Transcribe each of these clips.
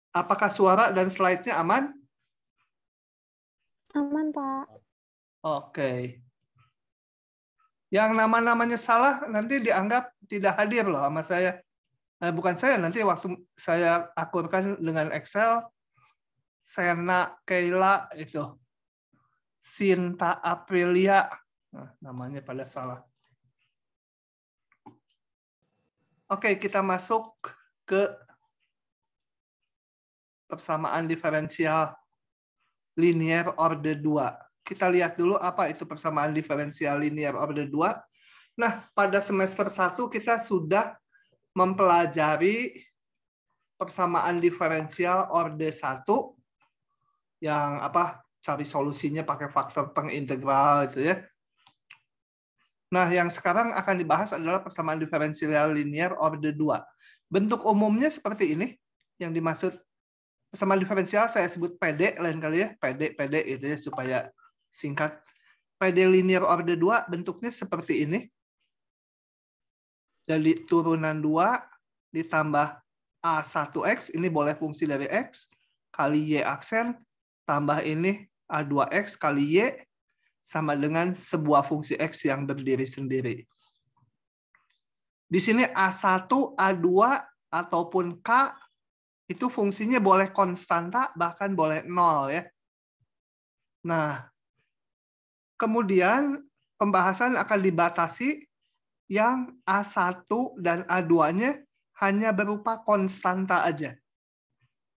Apakah suara dan slide-nya aman? Aman, Pak. Oke. Yang nama-namanya salah nanti dianggap tidak hadir loh sama saya. Bukan saya, nanti waktu saya akurkan dengan Excel, Sena Keila itu. Sinta Aprilia. Nah, namanya pada salah. Oke, kita masuk ke persamaan diferensial linear order 2. Kita lihat dulu apa itu persamaan diferensial linear order 2. Nah, pada semester 1 kita sudah mempelajari persamaan diferensial order 1 yang cari solusinya pakai faktor pengintegral itu ya. Nah, yang sekarang akan dibahas adalah persamaan diferensial linear order 2. Bentuk umumnya seperti ini. Yang dimaksud persamaan diferensial saya sebut PD lain kali ya, PD itu ya supaya singkat. PD linear order 2 bentuknya seperti ini. Jadi turunan 2 ditambah A1X, ini boleh fungsi dari X, kali Y aksen, tambah ini A2X kali Y, sama dengan sebuah fungsi X yang berdiri sendiri. Di sini A1, A2, ataupun K, itu fungsinya boleh konstanta, bahkan boleh 0 ya. Nah, kemudian pembahasan akan dibatasi yang A1 dan A2-nya hanya berupa konstanta aja.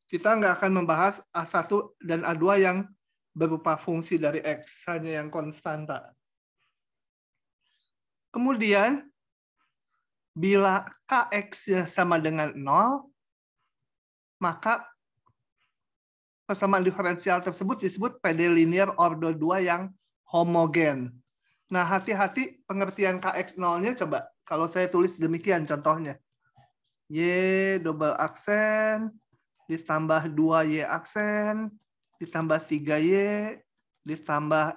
Kita nggak akan membahas A1 dan A2 yang berupa fungsi dari X, hanya yang konstanta. Kemudian, bila Kx-nya sama dengan 0, maka persamaan diferensial tersebut disebut PD linear order 2 yang homogen. Nah, hati-hati pengertian Kx0-nya coba. Kalau saya tulis demikian contohnya. Y double aksen, ditambah 2Y aksen, ditambah 3Y, ditambah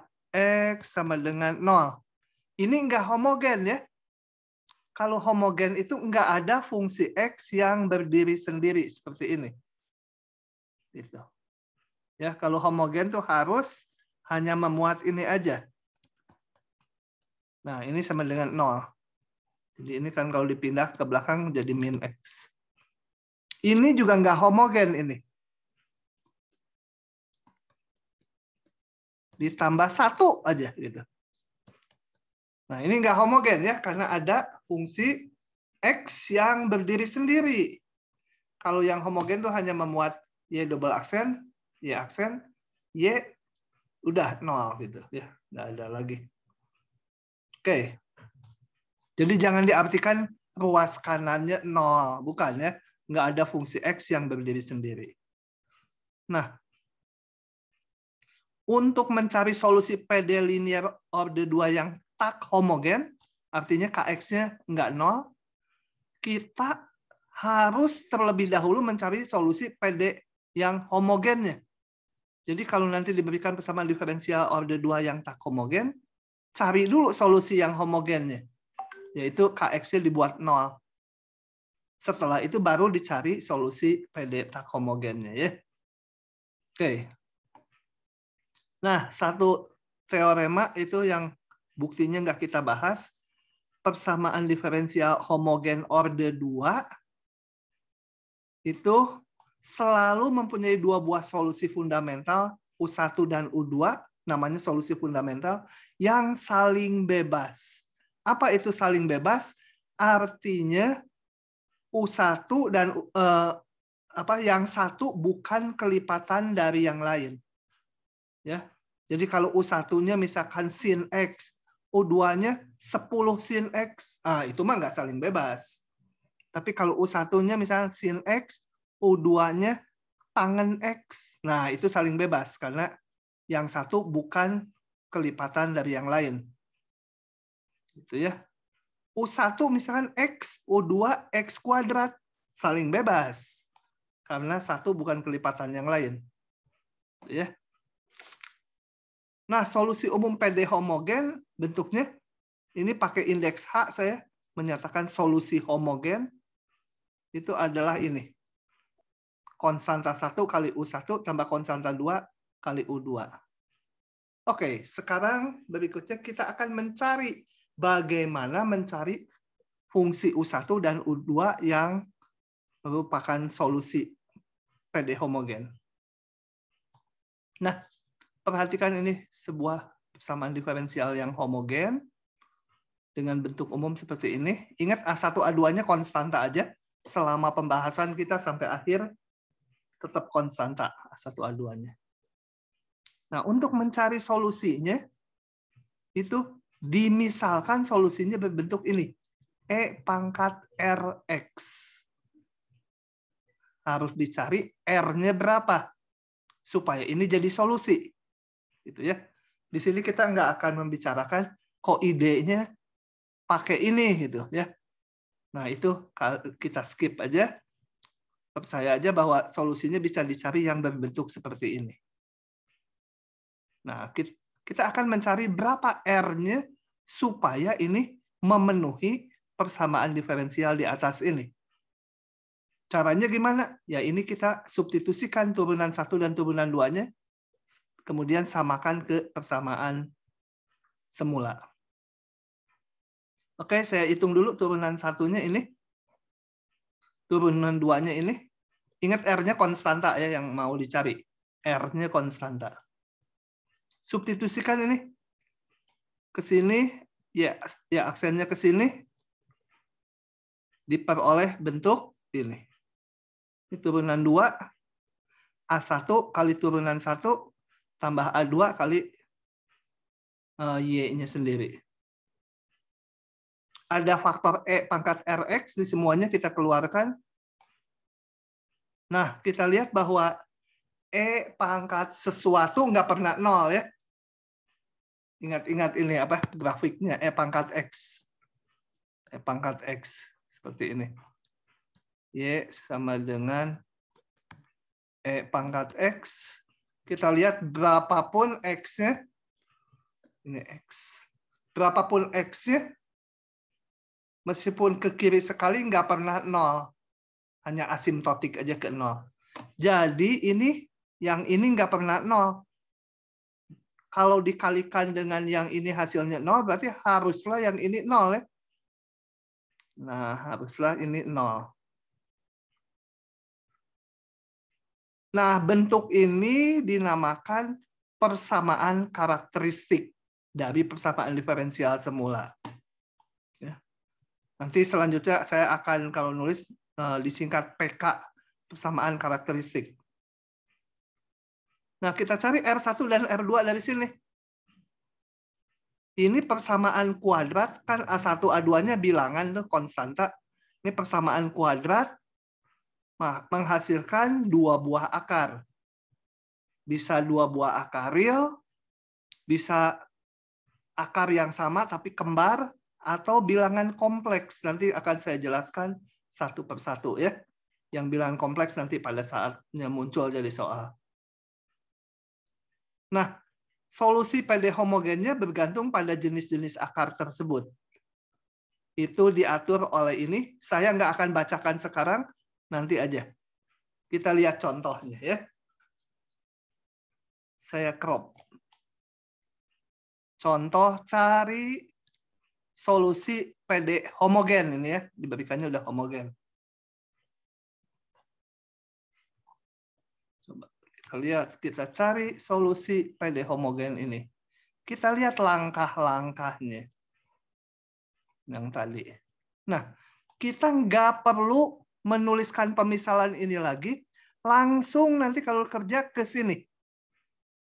X sama dengan 0. Ini enggak homogen ya. Kalau homogen itu enggak ada fungsi X yang berdiri sendiri seperti ini. Gitu. Ya, kalau homogen tuh harus hanya memuat ini aja. Nah, ini sama dengan 0. Jadi ini kan kalau dipindah ke belakang jadi min X. Ini juga enggak homogen ini. Ditambah 1 aja gitu. Nah, ini enggak homogen ya, karena ada fungsi X yang berdiri sendiri. Kalau yang homogen tuh hanya memuat Y double aksen, Y aksen, Y udah 0 gitu ya, nggak ada lagi. Oke. Jadi jangan diartikan ruas kanannya 0, bukan ya. Nggak ada fungsi X yang berdiri sendiri. Nah, untuk mencari solusi PD linear order 2 yang tak homogen, artinya Kx-nya nggak 0, kita harus terlebih dahulu mencari solusi PD yang homogennya. Jadi kalau nanti diberikan persamaan diferensial order 2 yang tak homogen, cari dulu solusi yang homogennya, yaitu Kx-nya dibuat 0. Setelah itu baru dicari solusi PD tak homogennya ya. Oke. Nah, satu teorema itu yang buktinya nggak kita bahas. Persamaan diferensial homogen order 2 itu selalu mempunyai dua buah solusi fundamental, U1 dan U2, namanya solusi fundamental, yang saling bebas. Apa itu saling bebas? Artinya U1 dan yang satu bukan kelipatan dari yang lain. Ya. Jadi kalau U1-nya misalkan sin X, U2-nya 10 sin X, itu mah nggak saling bebas. Tapi kalau U1-nya misalkan sin X, U2-nya tangen X. Nah, itu saling bebas karena yang satu bukan kelipatan dari yang lain. Gitu ya. U1 misalkan X, U2 X kuadrat, saling bebas. Karena satu bukan kelipatan yang lain. Gitu ya. Nah, solusi umum PD homogen bentuknya ini pakai indeks H, saya menyatakan solusi homogen itu adalah ini. konstanta 1 kali U1 tambah konstanta 2 kali U2. Oke, sekarang berikutnya kita akan mencari bagaimana mencari fungsi U1 dan U2 yang merupakan solusi PD homogen. Nah, perhatikan ini sebuah persamaan diferensial yang homogen dengan bentuk umum seperti ini. Ingat A1, A2-nya konstanta aja. Selama pembahasan kita sampai akhir, tetap konstanta A1, A2-nya. Nah, untuk mencari solusinya, itu dimisalkan solusinya berbentuk ini. E pangkat Rx. Harus dicari R-nya berapa. Supaya ini jadi solusi. Gitu ya. Di sini kita nggak akan membicarakan kok idenya pakai ini gitu ya. Nah, itu kita skip aja. Percaya aja bahwa solusinya bisa dicari yang berbentuk seperti ini. Nah, kita akan mencari berapa R-nya supaya ini memenuhi persamaan diferensial di atas ini. Caranya gimana? Ya, ini kita substitusikan turunan 1 dan turunan 2-nya, kemudian samakan ke persamaan semula. Oke, saya hitung dulu turunan 1-nya ini. Turunan 2-nya ini. Ingat R-nya konstanta ya yang mau dicari. R-nya konstanta. Substitusikan ini ke sini, ya aksennya ke sini, diperoleh bentuk ini. Ini turunan 2, A1 kali turunan 1, tambah A2 kali Y-nya sendiri. Ada faktor E pangkat Rx, di semuanya kita keluarkan. Nah, kita lihat bahwa E pangkat sesuatu nggak pernah 0 ya. Ingat-ingat ini apa grafiknya E pangkat X. E pangkat X seperti ini. Y sama dengan E pangkat X. Kita lihat berapapun X-nya. Ini X. Berapapun X-nya, meskipun ke kiri sekali nggak pernah 0. Hanya asimptotik aja ke 0. Jadi yang ini nggak pernah 0. Kalau dikalikan dengan yang ini hasilnya 0, berarti haruslah yang ini 0 ya. Nah, haruslah ini 0. Nah, bentuk ini dinamakan persamaan karakteristik dari persamaan diferensial semula. Ya. Nanti selanjutnya saya akan kalau nulis disingkat PK, persamaan karakteristik. Nah, kita cari R1 dan R2 dari sini. Ini persamaan kuadrat, kan A1, A2-nya bilangan tuh konstanta. Ini persamaan kuadrat menghasilkan 2 buah akar. Bisa 2 buah akar real, bisa akar yang sama tapi kembar, atau bilangan kompleks. Nanti akan saya jelaskan satu persatu ya. Yang bilangan kompleks nanti pada saatnya muncul jadi soal. Nah, solusi PD homogennya bergantung pada jenis-jenis akar tersebut. Itu diatur oleh ini. Saya nggak akan bacakan sekarang, nanti aja. Kita lihat contohnya ya. Saya crop. Contoh cari solusi PD homogen ini ya. Diberikannya udah homogen. Coba kita lihat, kita cari solusi PD homogen ini. Kita lihat langkah-langkahnya. Yang tadi. Nah, kita nggak perlu menuliskan pemisalan ini lagi. Langsung nanti kalau kerja ke sini.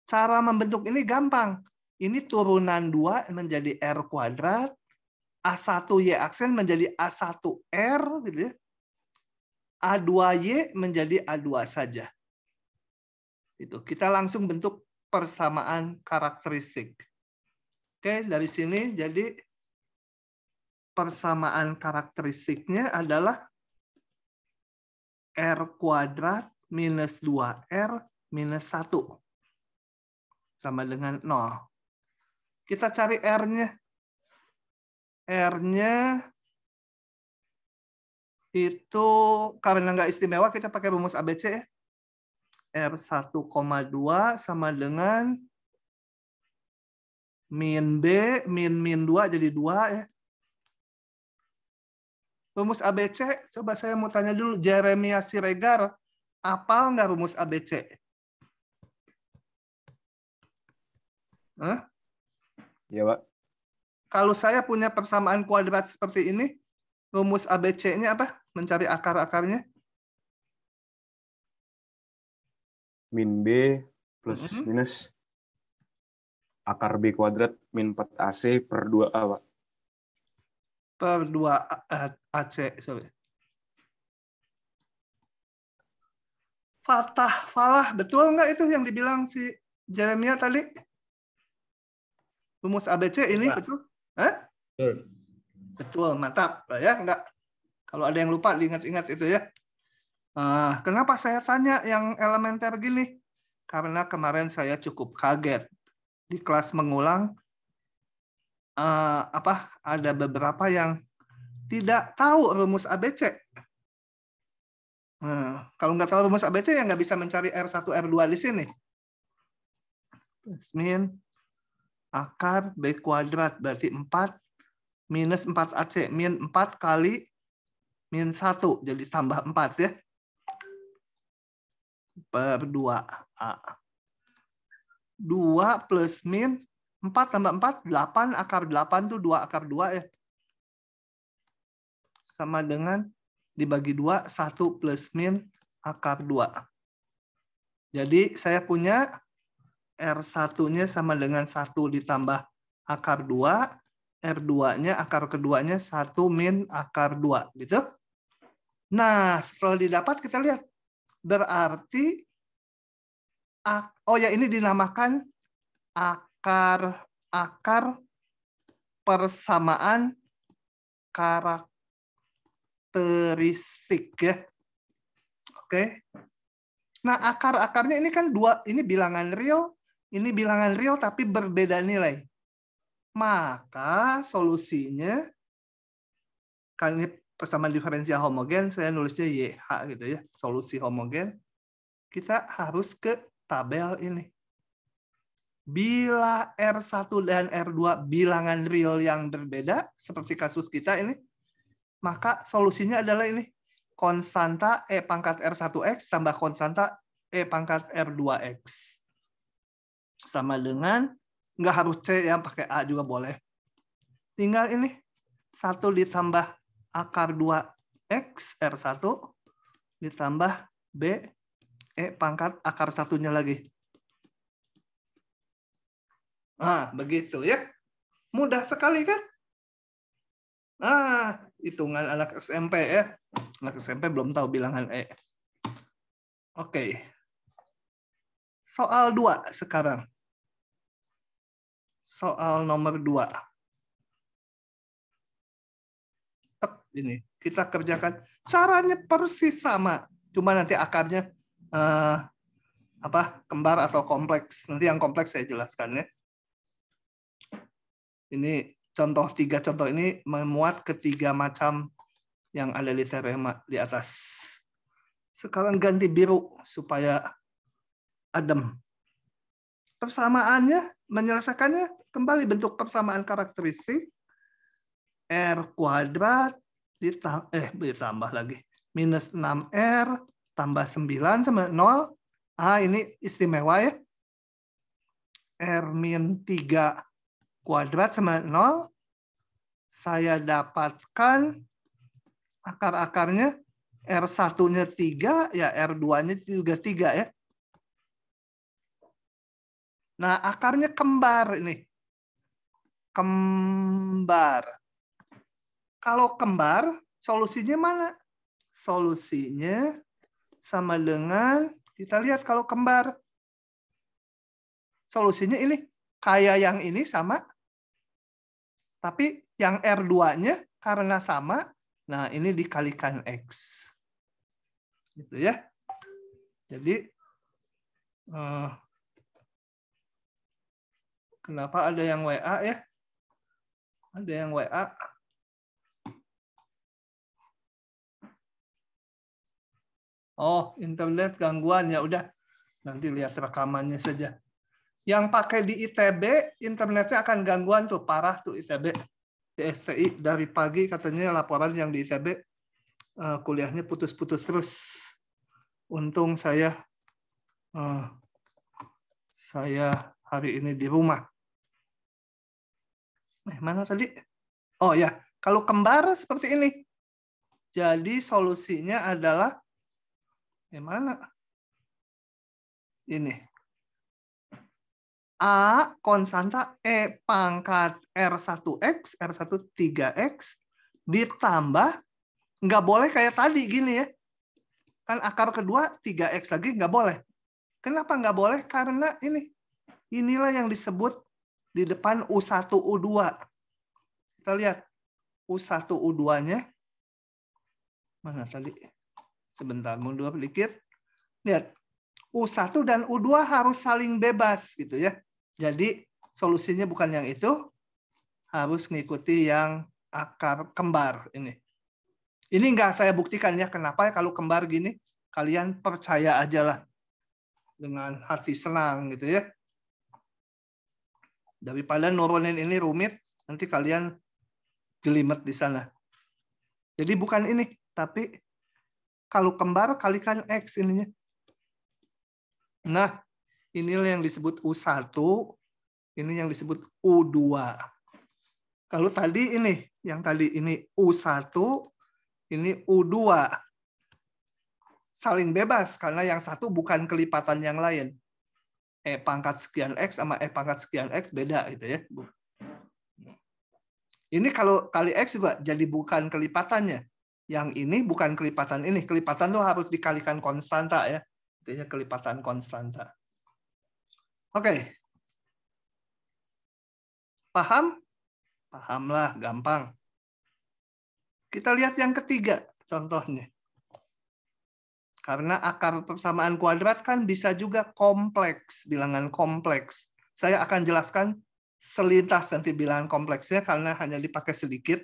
Cara membentuk ini gampang. Ini turunan 2 menjadi R kuadrat. A1Y aksen menjadi A1R. Gitu ya. A2Y menjadi A2 saja. Itu. Kita langsung bentuk persamaan karakteristik. Oke, dari sini jadi persamaan karakteristiknya adalah R kuadrat minus 2R minus 1. Sama dengan 0. Kita cari R-nya. R-nya itu karena nggak istimewa, kita pakai rumus ABC ya. R1,2 sama dengan min B, min 2 jadi 2 ya. Rumus ABC, coba saya mau tanya dulu, Jeremia Siregar, hafal nggak rumus ABC? Hah? Ya, Pak. Kalau saya punya persamaan kuadrat seperti ini, rumus ABC-nya apa? Mencari akar-akarnya? Min B plus minus akar B kuadrat min 4AC per 2A, Pak. Per 2AC. Sorry. Falah, betul nggak itu yang dibilang si Jeremia tadi? Rumus ABC ini Pak. betul? Hah? Betul. Betul, mantap. Ya, enggak. Kalau ada yang lupa, diingat-ingat itu ya. Kenapa saya tanya yang elementer gini? Karena kemarin saya cukup kaget. Di kelas mengulang, ada beberapa yang tidak tahu rumus ABC. Kalau nggak tahu rumus ABC, ya nggak bisa mencari R1, R2 di sini. Plus min akar B kuadrat, berarti 4 minus 4AC. Min 4 kali min 1, jadi tambah 4 ya. Per 2A. 2 plus min 4 tambah 4, 8. Akar 8 itu 2 akar 2 ya. Sama dengan dibagi 2, 1 plus min akar 2. Jadi saya punya R1-nya sama dengan 1 ditambah akar 2. R2-nya, akar keduanya 1 min akar 2. Gitu. Nah, setelah didapat kita lihat. Berarti, ini dinamakan akar persamaan karakteristik ya. Oke. Nah, akar-akarnya ini kan dua, ini bilangan real tapi berbeda nilai. Maka solusinya, kan ini persamaan diferensial homogen, saya nulisnya YH gitu ya, solusi homogen. Kita harus ke tabel ini. Bila R1 dan R2 bilangan real yang berbeda, seperti kasus kita ini, maka solusinya adalah ini. Konstanta E pangkat R1X tambah konstanta E pangkat R2X. Sama dengan, nggak harus C yang pakai A juga boleh. Tinggal ini, 1 ditambah akar 2X R1 ditambah B E pangkat akar 1-nya lagi. Nah, begitu ya. Mudah sekali kan? Hitungan anak SMP ya. Anak SMP belum tahu bilangan E. Oke. Soal 2 sekarang. Soal nomor 2. Ini kita kerjakan. Caranya persis sama. Cuma nanti akarnya kembar atau kompleks. Nanti yang kompleks saya jelaskan ya. Ini contoh 3 contoh ini memuat ketiga macam yang ada di teorema di atas. Sekarang ganti biru supaya adem. Persamaannya, menyelesaikannya kembali bentuk persamaan karakteristik. R kuadrat ditambah lagi. Minus 6R tambah 9 sama 0. Ini istimewa ya. R min 3 kuadrat sama 0. Saya dapatkan akar-akarnya. R1-nya 3, ya R2-nya juga 3 ya. Nah, akarnya kembar ini. Kembar. Kalau kembar, solusinya mana? Solusinya sama dengan, kita lihat kalau kembar. Solusinya ini, kayak yang ini sama. Tapi yang R2-nya karena sama, nah ini dikalikan X. Gitu ya. Jadi, kenapa ada yang WA ya? Ada yang WA. Oh, internet gangguan ya udah. Nanti lihat rekamannya saja. Yang pakai di ITB, internetnya akan gangguan tuh, parah tuh ITB. Di STI dari pagi katanya laporan yang di ITB kuliahnya putus-putus terus. Untung saya hari ini di rumah. Mana tadi? Oh ya, kalau kembar seperti ini. Jadi solusinya adalah mana? Ini. A konstanta E pangkat R1X, R1 3X, ditambah, nggak boleh kayak tadi gini ya. Kan akar kedua 3X lagi nggak boleh. Kenapa nggak boleh? Karena inilah yang disebut di depan U1, U2. Kita lihat U1, U2-nya. Mana tadi? Sebentar, mundur sedikit. Lihat, U1 dan U2 harus saling bebas gitu ya. Jadi solusinya bukan yang itu, harus ngikuti yang akar kembar ini. Ini nggak saya buktikan ya, kenapa kalau kembar gini, kalian percaya aja lah. Dengan hati senang gitu ya. Daripada nurunin ini rumit, nanti kalian jelimet di sana. Jadi bukan ini, tapi kalau kembar kalikan X ininya. Nah, inilah yang disebut U1, ini yang disebut U2. Kalau tadi yang tadi ini U1, ini U2. Saling bebas, karena yang satu bukan kelipatan yang lain. E pangkat sekian X sama E pangkat sekian X beda gitu ya. Ini kalau kali X juga jadi bukan kelipatannya. Yang ini bukan kelipatan ini. Kelipatan itu harus dikalikan konstanta ya. Artinya kelipatan konstanta. Oke. Paham? Pahamlah, gampang. Kita lihat yang ketiga contohnya. Karena akar persamaan kuadrat kan bisa juga kompleks, bilangan kompleks. Saya akan jelaskan selintas nanti bilangan kompleksnya karena hanya dipakai sedikit.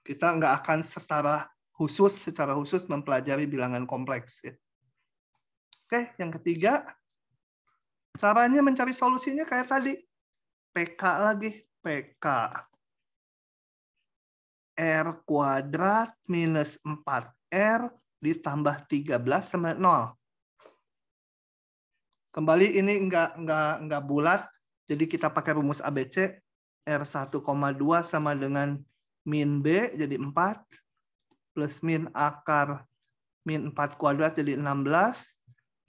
Kita nggak akan secara khusus mempelajari bilangan kompleks. Ya. Oke, yang ketiga, caranya mencari solusinya kayak tadi. PK lagi, PK. R kuadrat minus 4R ditambah 13 sama 0. Kembali ini nggak bulat, jadi kita pakai rumus ABC. R1,2 sama dengan min B jadi 4, plus min akar min 4 kuadrat jadi 16,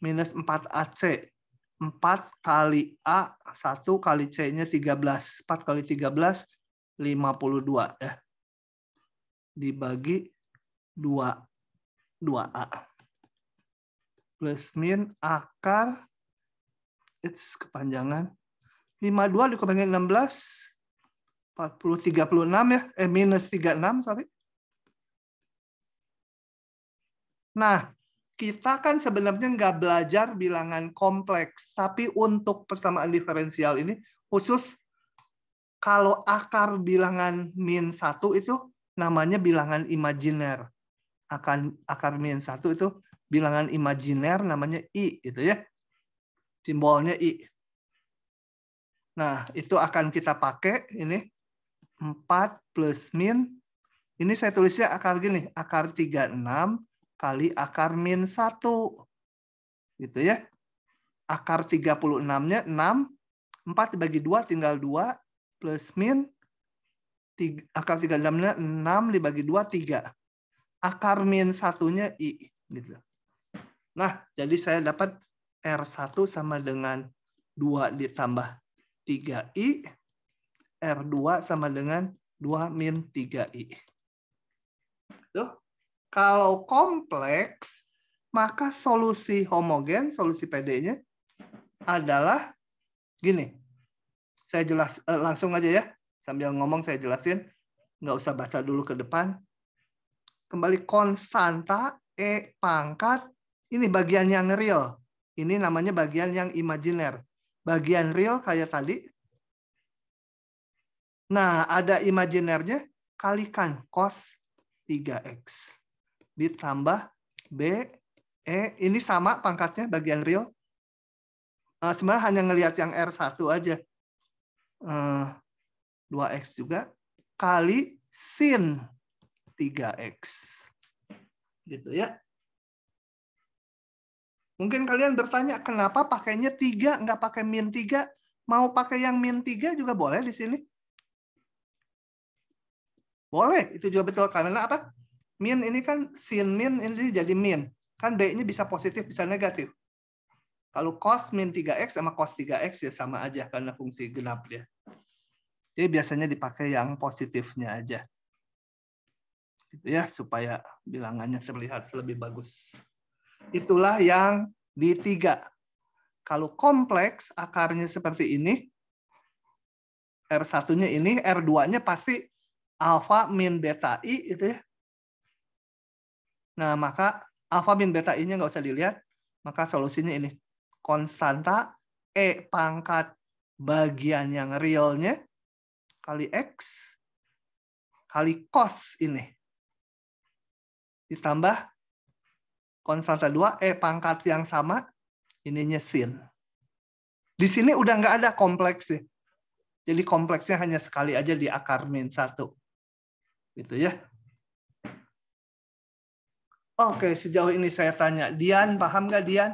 minus 4AC. 4 kali A, 1 kali C-nya 13. 4 kali 13, 52. Ya. Dibagi 2A. Plus min akar, it's kepanjangan. 52 dikurangi 16, 40, 36 ya. Minus 36, sorry. Nah, kita kan sebenarnya nggak belajar bilangan kompleks, tapi untuk persamaan diferensial ini khusus kalau akar bilangan min 1 itu namanya bilangan imajiner. Akar min 1 itu bilangan imajiner namanya I gitu ya. Simbolnya I. Nah, itu akan kita pakai ini 4 plus min. Ini saya tulisnya akar gini, akar 36 kali akar min 1. Gitu ya. Akar 36-nya 6, 4 dibagi 2 tinggal 2, plus min, akar 36-nya 6 dibagi 2, 3. Akar min 1-nya I. Gitu. Nah, jadi saya dapat R1 sama dengan 2 ditambah 3I, R2 sama dengan 2 min 3I. Tuh. Kalau kompleks, maka solusi homogen, solusi PD-nya adalah gini. Saya langsung aja ya. Sambil ngomong saya jelasin. Nggak usah baca dulu ke depan. Kembali konstanta E pangkat. Ini bagian yang real. Ini namanya bagian yang imajiner. Bagian real kayak tadi. Nah, ada imajinernya. Kalikan cos 3X. Ditambah B ini sama pangkatnya bagian real. Sebenarnya hanya ngelihat yang R1 aja. 2X juga kali sin 3X. Gitu ya. Mungkin kalian bertanya, kenapa pakainya 3, nggak pakai min 3? Mau pakai yang min 3 juga boleh di sini. Boleh, itu juga betul. Karena apa? Min ini kan sin min, ini jadi min. Kan B-nya bisa positif, bisa negatif. Kalau cos min 3X sama cos 3X ya sama aja, karena fungsi genap dia. Jadi biasanya dipakai yang positifnya aja. Gitu ya, supaya bilangannya terlihat lebih bagus. Itulah yang di 3. Kalau kompleks, akarnya seperti ini. R1-nya ini, R2-nya pasti alfa min beta I. Itu ya. Nah, maka alfa min beta I-nya nggak usah dilihat. Maka solusinya ini. Konstanta E pangkat bagian yang realnya kali X kali cos ini. Ditambah konstanta 2, E pangkat yang sama, ininya sin. Di sini udah nggak ada kompleks ya. Jadi kompleksnya hanya sekali aja di akar min 1. Gitu ya. Oke, sejauh ini saya tanya. Dian, paham nggak Dian?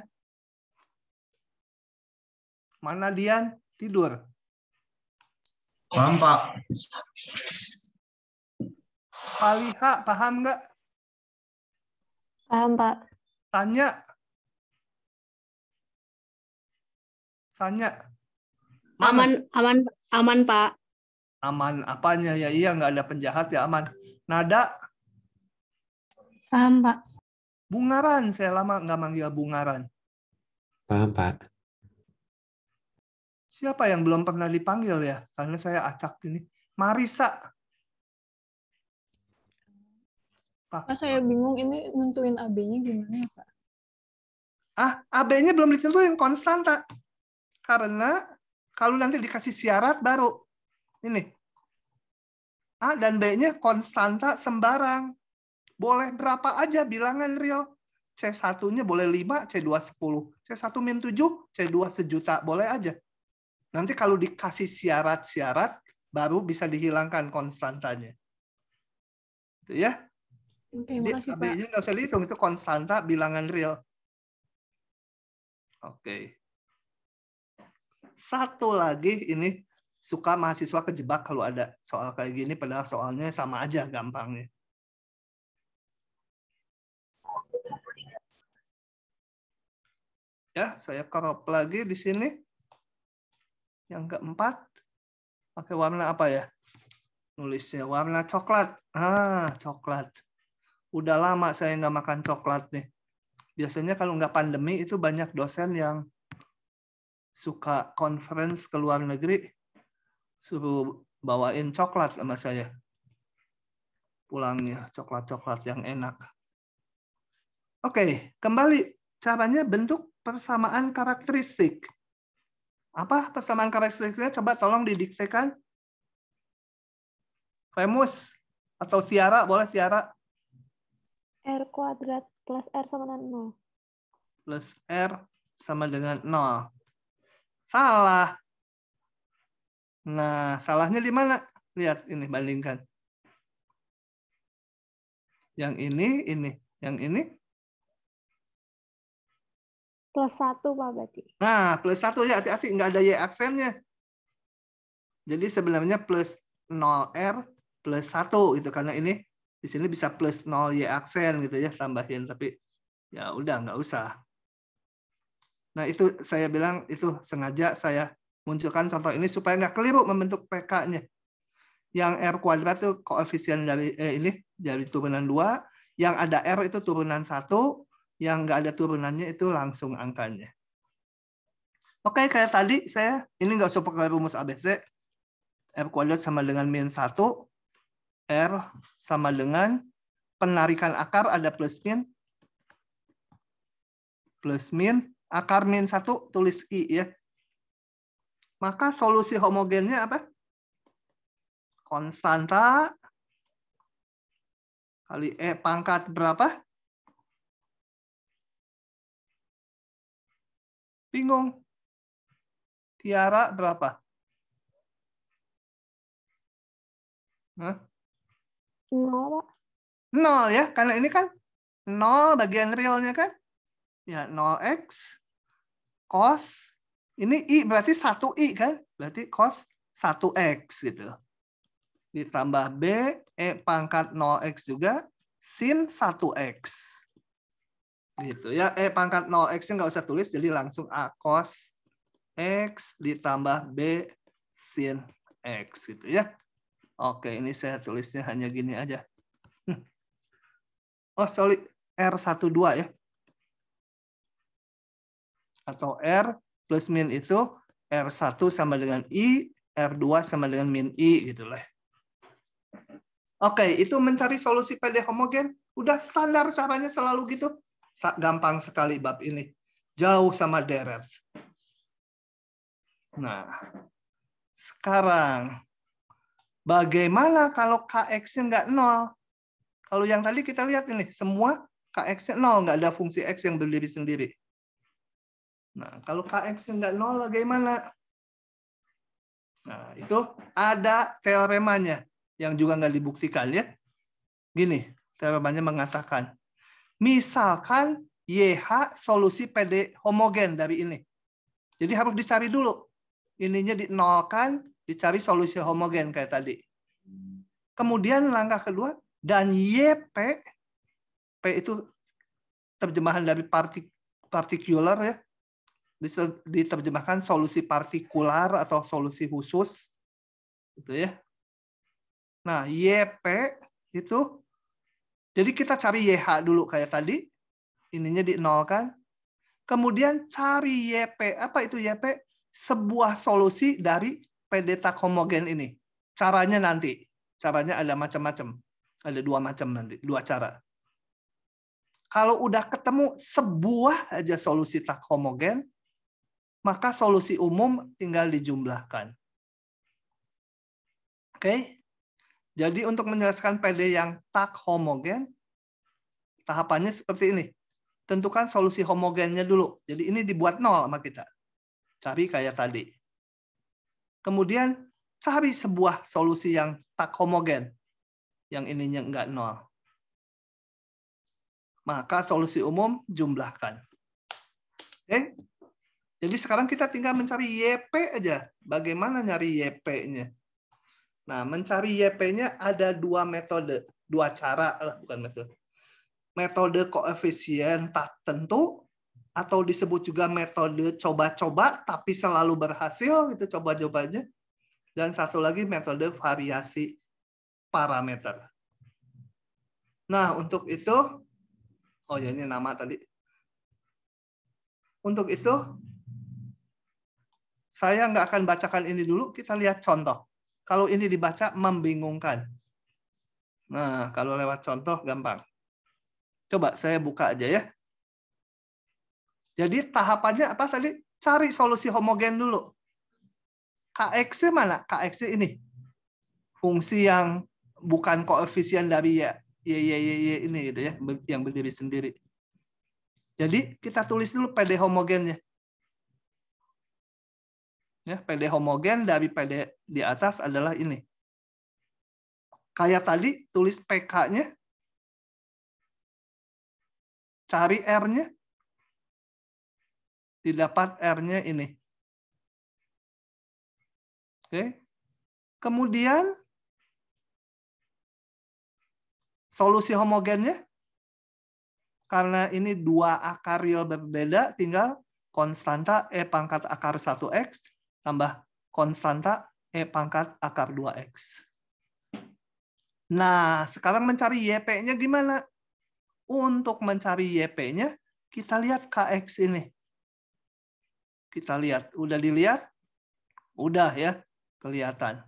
Mana Dian? Tidur. Paham, Pak. Paliha, paham nggak? Paham, Pak. Tanya. Tanya. Aman, Pak. Aman apanya ya? Iya, nggak ada penjahat ya aman. Nada. Paham, Pak. Bungaran, saya lama nggak manggil Bungaran. Paham, Pak. Siapa yang belum pernah dipanggil ya? Karena saya acak ini. Marisa. Pak, saya bingung ini nentuin AB-nya gimana ya, Pak? AB-nya belum ditentuin, konstanta. Karena kalau nanti dikasih syarat baru. Ini. A dan B-nya konstanta sembarang. Boleh berapa aja bilangan real. C1-nya boleh 5, C2 10. C1 min 7, C2 1.000.000. Boleh aja. Nanti kalau dikasih syarat-syarat, baru bisa dihilangkan konstantanya. Itu ya. Oke, Jadi makasih, Pak. AB-nya nggak usah dihitung, itu konstanta bilangan real. Oke. Satu lagi, ini suka mahasiswa kejebak kalau ada soal kayak gini, padahal soalnya sama aja gampangnya. Ya, saya crop lagi di sini. Yang keempat, pakai warna apa ya? Nulisnya warna coklat. Coklat. Udah lama saya nggak makan coklat nih. Biasanya kalau nggak pandemi itu banyak dosen yang suka conference ke luar negeri, suruh bawain coklat sama saya. Pulangnya coklat-coklat yang enak. Oke, kembali. Caranya bentuk persamaan karakteristik. Apa persamaan karakteristiknya? Coba tolong didiktekan. Remus atau Tiara, boleh Tiara? R kuadrat plus R sama dengan 0. Plus R sama dengan 0. Salah. Nah, salahnya di mana? Lihat, ini bandingkan. Yang ini. Yang ini? Plus 1, Pak, berarti. Nah, plus 1 ya, hati-hati. Nggak ada Y aksennya. Jadi sebenarnya plus 0R plus 1 gitu. Karena ini di sini bisa plus 0 Y aksen gitu ya, tambahin. Tapi ya udah, nggak usah. Nah, itu saya bilang, itu sengaja saya munculkan contoh ini supaya nggak keliru membentuk PK-nya. Yang R kuadrat itu koefisien dari ini dari turunan 2, yang ada R itu turunan 1, yang nggak ada turunannya itu langsung angkanya. Oke, kayak tadi saya ini nggak usah pakai rumus ABC. R kuadrat sama dengan min 1, R sama dengan penarikan akar ada plus min, akar min 1 tulis I ya. Maka solusi homogennya apa? Konstanta kali E pangkat berapa? Bingung? Tiara berapa? Hah? 0, Pak. 0 ya, karena ini kan 0 bagian realnya kan? Ya, 0x cos ini I berarti 1i kan? Berarti cos 1x gitu. Ditambah B E pangkat 0x juga sin 1x. Gitu ya. E pangkat 0x-nya nggak usah tulis, jadi langsung A cos x ditambah B sin x gitu ya. Oke, ini saya tulisnya hanya gini aja. Oh, sorry, R12 ya. Atau R plus min itu R1 sama dengan I, R2 sama dengan min I gitu lah. Oke, itu mencari solusi PD homogen. Udah standar caranya selalu gitu. Gampang sekali bab ini. Jauh sama deret. Nah, sekarang bagaimana kalau KX-nya nggak 0? Kalau yang tadi kita lihat ini, semua KX-nya 0, nggak ada fungsi X yang berdiri sendiri. Nah, kalau KX-nya nggak 0 bagaimana? Nah, itu ada teoremanya yang juga nggak dibuktikan ya. Gini, teoremanya mengatakan, misalkan YH solusi PD homogen dari ini. Jadi harus dicari dulu. Ininya dinolkan, dicari solusi homogen kayak tadi. Kemudian langkah kedua, dan YP, P itu terjemahan dari particular ya, diterjemahkan solusi partikular atau solusi khusus, gitu ya. Nah, YP itu, jadi kita cari YH dulu kayak tadi, ininya dinolkan, kemudian cari YP. Apa itu YP? Sebuah solusi dari PD tak homogen ini. Caranya nanti, caranya ada macam-macam, ada 2 macam nanti, 2 cara. Kalau udah ketemu sebuah aja solusi tak homogen, maka solusi umum tinggal dijumlahkan. Oke? Jadi untuk menjelaskan PD yang tak homogen, tahapannya seperti ini. Tentukan solusi homogennya dulu. Jadi ini dibuat 0 sama kita. Cari kayak tadi. Kemudian cari sebuah solusi yang tak homogen. Yang ininya enggak 0. Maka solusi umum jumlahkan. Oke? Jadi sekarang kita tinggal mencari YP aja. Bagaimana nyari YP-nya? Nah, mencari YP-nya ada 2 metode. 2 cara lah, bukan metode. Metode koefisien tak tentu, atau disebut juga metode coba-coba, tapi selalu berhasil, itu coba-cobanya. Dan satu lagi metode variasi parameter. Nah, untuk itu, oh ya ini nama tadi. Untuk itu, saya nggak akan bacakan ini dulu, kita lihat contoh. Kalau ini dibaca, membingungkan. Nah, kalau lewat contoh, gampang. Coba saya buka aja ya. Jadi tahapannya apa tadi? Cari solusi homogen dulu. KX-nya mana? KX-nya ini. Fungsi yang bukan koefisien dari y ini gitu ya, yang berdiri sendiri. Jadi kita tulis dulu PD homogennya. Ya, PD homogen dari PD di atas adalah ini. Kayak tadi tulis PK-nya. Cari R-nya. Didapat R-nya ini. Oke. Kemudian solusi homogennya, karena ini 2 akar real berbeda, tinggal konstanta E pangkat akar 1X tambah konstanta E pangkat akar 2X. Nah, sekarang mencari YP-nya gimana? Untuk mencari YP-nya, kita lihat KX ini. Kita lihat, udah dilihat? Udah ya, kelihatan.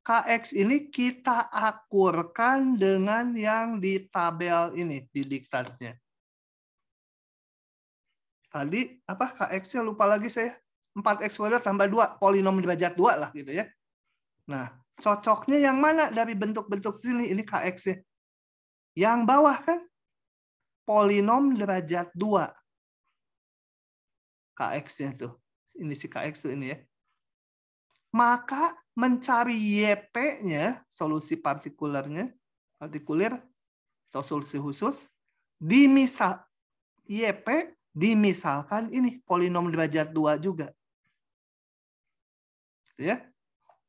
KX ini kita akurkan dengan yang di tabel ini, di diktatnya. Tadi apa KX-nya lupa lagi saya. 4X kuadrat tambah 2, polinom derajat 2 lah gitu ya. Nah, cocoknya yang mana dari bentuk-bentuk sini? Ini KX-nya. Yang bawah kan polinom derajat 2. KX-nya tuh. Ini si KX tuh ini ya. Maka mencari YP-nya, solusi partikulir atau solusi khusus, YP dimisalkan ini polinom derajat 2 juga. Gitu ya.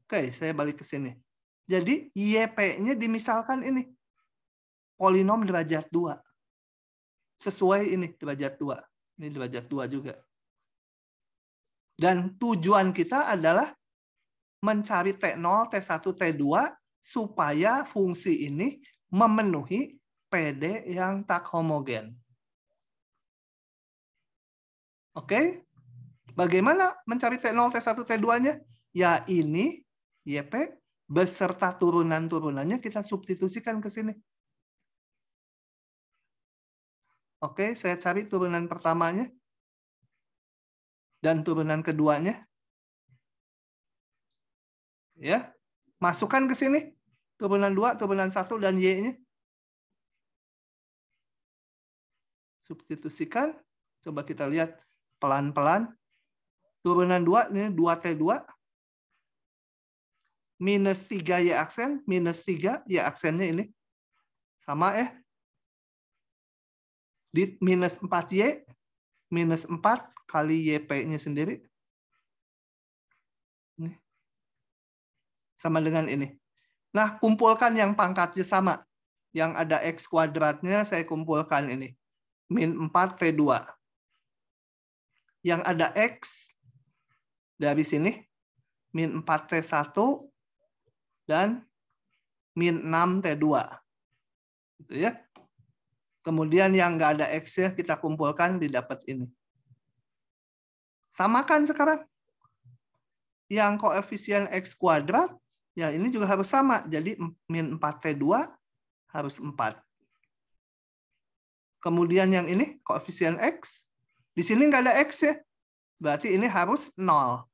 Oke, saya balik ke sini. Jadi YP-nya dimisalkan ini polinom derajat 2. Sesuai ini derajat 2. Ini derajat 2 juga. Dan tujuan kita adalah mencari T0, T1, T2 supaya fungsi ini memenuhi PD yang tak homogen. Oke? Bagaimana mencari T0, T1, T2-nya? Ya ini YP beserta turunan-turunannya kita substitusikan ke sini. Oke, saya cari turunan pertamanya dan turunan keduanya. Ya, masukkan ke sini turunan 2, turunan 1 dan Y-nya. Substitusikan. Coba kita lihat pelan-pelan. Turunan 2 ini 2T2 minus 3 Y aksen, minus 3 Y aksennya ini sama ya. Di minus 4Y, minus 4 kali YP-nya sendiri. Ini. Sama dengan ini. Nah, kumpulkan yang pangkatnya sama. Yang ada X kuadratnya saya kumpulkan ini. Min 4T2. Yang ada X dari sini. Min 4T1 dan min 6T2. Gitu ya. Kemudian yang nggak ada X-nya kita kumpulkan didapat ini. Samakan sekarang. Yang koefisien X kuadrat, ya ini juga harus sama. Jadi min 4T2 harus 4. Kemudian yang ini koefisien X. Di sini nggak ada X ya. Berarti ini harus 0.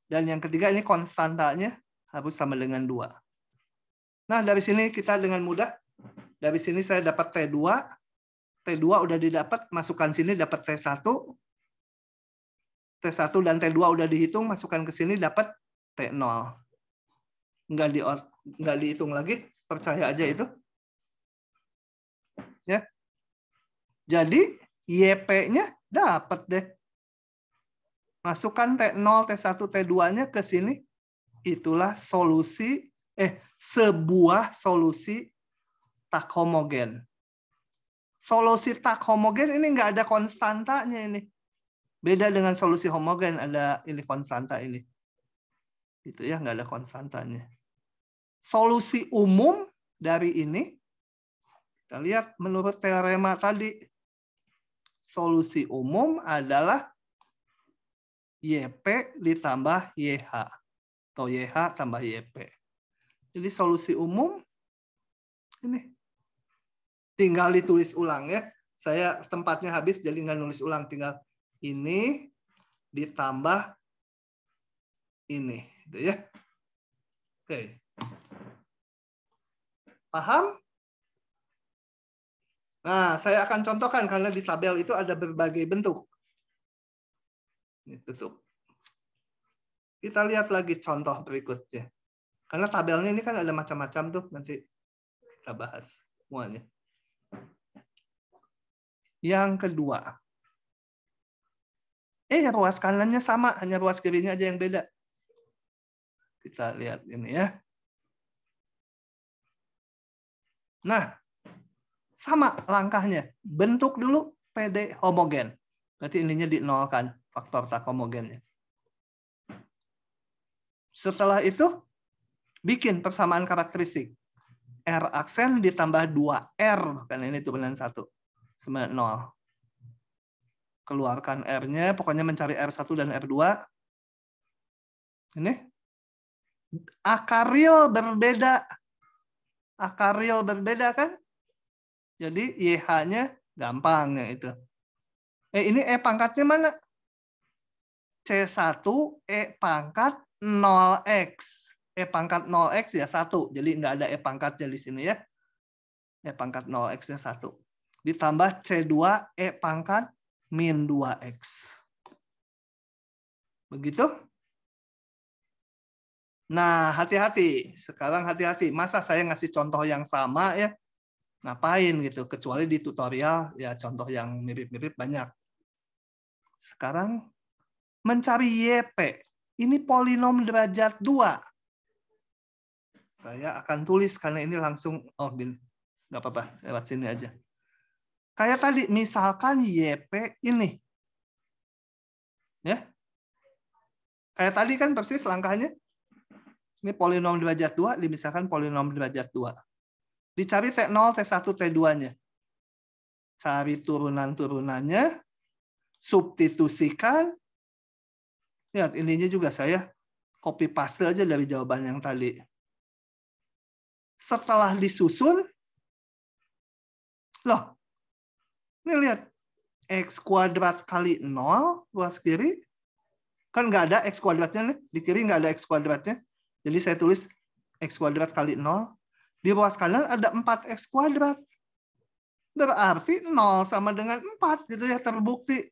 Dan yang ketiga ini konstantanya harus sama dengan 2. Nah dari sini kita dengan mudah. Dari sini saya dapat T2. T2 udah didapat, masukkan sini dapat T1. T1 dan T2 udah dihitung, masukkan ke sini dapat T0. Nggak dihitung lagi, percaya aja itu. Ya. Jadi YP-nya dapat deh. Masukkan T0, T1, T2-nya ke sini. Itulah solusi, sebuah solusi tak homogen. Solusi tak homogen ini nggak ada konstantanya ini. Beda dengan solusi homogen, ada ini konstanta ini. Itu ya, nggak ada konstantanya. Solusi umum dari ini, kita lihat menurut teorema tadi, solusi umum adalah YP ditambah YH. Atau YH tambah YP. Jadi solusi umum, ini. Tinggal ditulis ulang ya. Saya tempatnya habis jadi nggak nulis ulang. Tinggal ini ditambah ini. Gitu ya. Oke. Paham? Nah, saya akan contohkan karena di tabel itu ada berbagai bentuk. Ini tutup. Kita lihat lagi contoh berikutnya. Karena tabelnya ini kan ada macam-macam tuh. Nanti kita bahas semuanya. Yang kedua. Ruas kanannya sama. Hanya ruas kirinya aja yang beda. Kita lihat ini ya. Nah, sama langkahnya. Bentuk dulu PD homogen. Berarti ininya dinolkan. Faktor tak homogennya. Setelah itu, bikin persamaan karakteristik. R aksen ditambah 2R. Karena ini turunan 1. Sama 0. Keluarkan R-nya. Pokoknya mencari R1 dan R2. Ini. Akaril berbeda. Akaril berbeda kan? Jadi YH-nya gampang ya itu. Ini E pangkatnya mana? C1 E pangkat 0x. E pangkat 0x ya 1. Jadi nggak ada E pangkatnya di sini ya. E pangkat 0x-nya 1. Ditambah C2 E pangkat min 2X. Begitu? Nah, hati-hati. Sekarang hati-hati. Masa saya ngasih contoh yang sama ya? Ngapain gitu? Kecuali di tutorial, ya contoh yang mirip-mirip banyak. Sekarang mencari YP. Ini polinom derajat 2. Saya akan tulis karena ini langsung, oh gini. Nggak apa-apa, lewat sini aja. Kayak tadi, misalkan YP ini. Ya. Kayak tadi kan persis langkahnya. Ini polinom derajat 2, dimisalkan polinom derajat 2. Dicari T0, T1, T2-nya. Cari turunan-turunannya. Substitusikan. Lihat, ininya juga saya copy paste aja dari jawaban yang tadi. Setelah disusun, loh, ini lihat. X kuadrat kali 0, ruas kiri. Kan nggak ada X kuadratnya nih. Di kiri nggak ada X kuadratnya. Jadi saya tulis X kuadrat kali 0. Di ruas kanan ada 4X kuadrat. Berarti 0 sama dengan 4. Gitu ya, terbukti.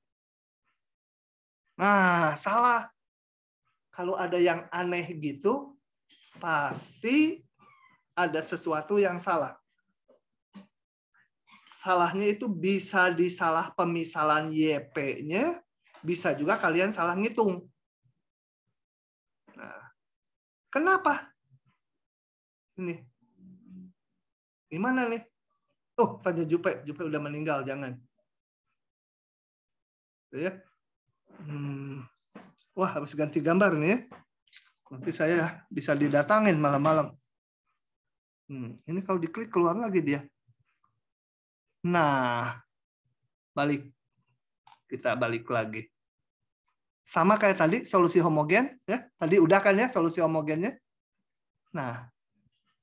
Nah, salah. Kalau ada yang aneh gitu, pasti ada sesuatu yang salah. Salahnya itu bisa disalah pemisalan YP-nya, bisa juga kalian salah ngitung. Nah, kenapa? Ini. Gimana nih? Oh, tanya Jupe. Jupe udah meninggal, jangan. Ya. Wah, harus ganti gambar nih ya. Nanti saya bisa didatangin malam-malam. Ini kalau diklik keluar lagi dia. Nah, balik. Kita balik lagi. Sama kayak tadi, solusi homogen. Ya. Tadi udah kan ya, solusi homogennya. Nah,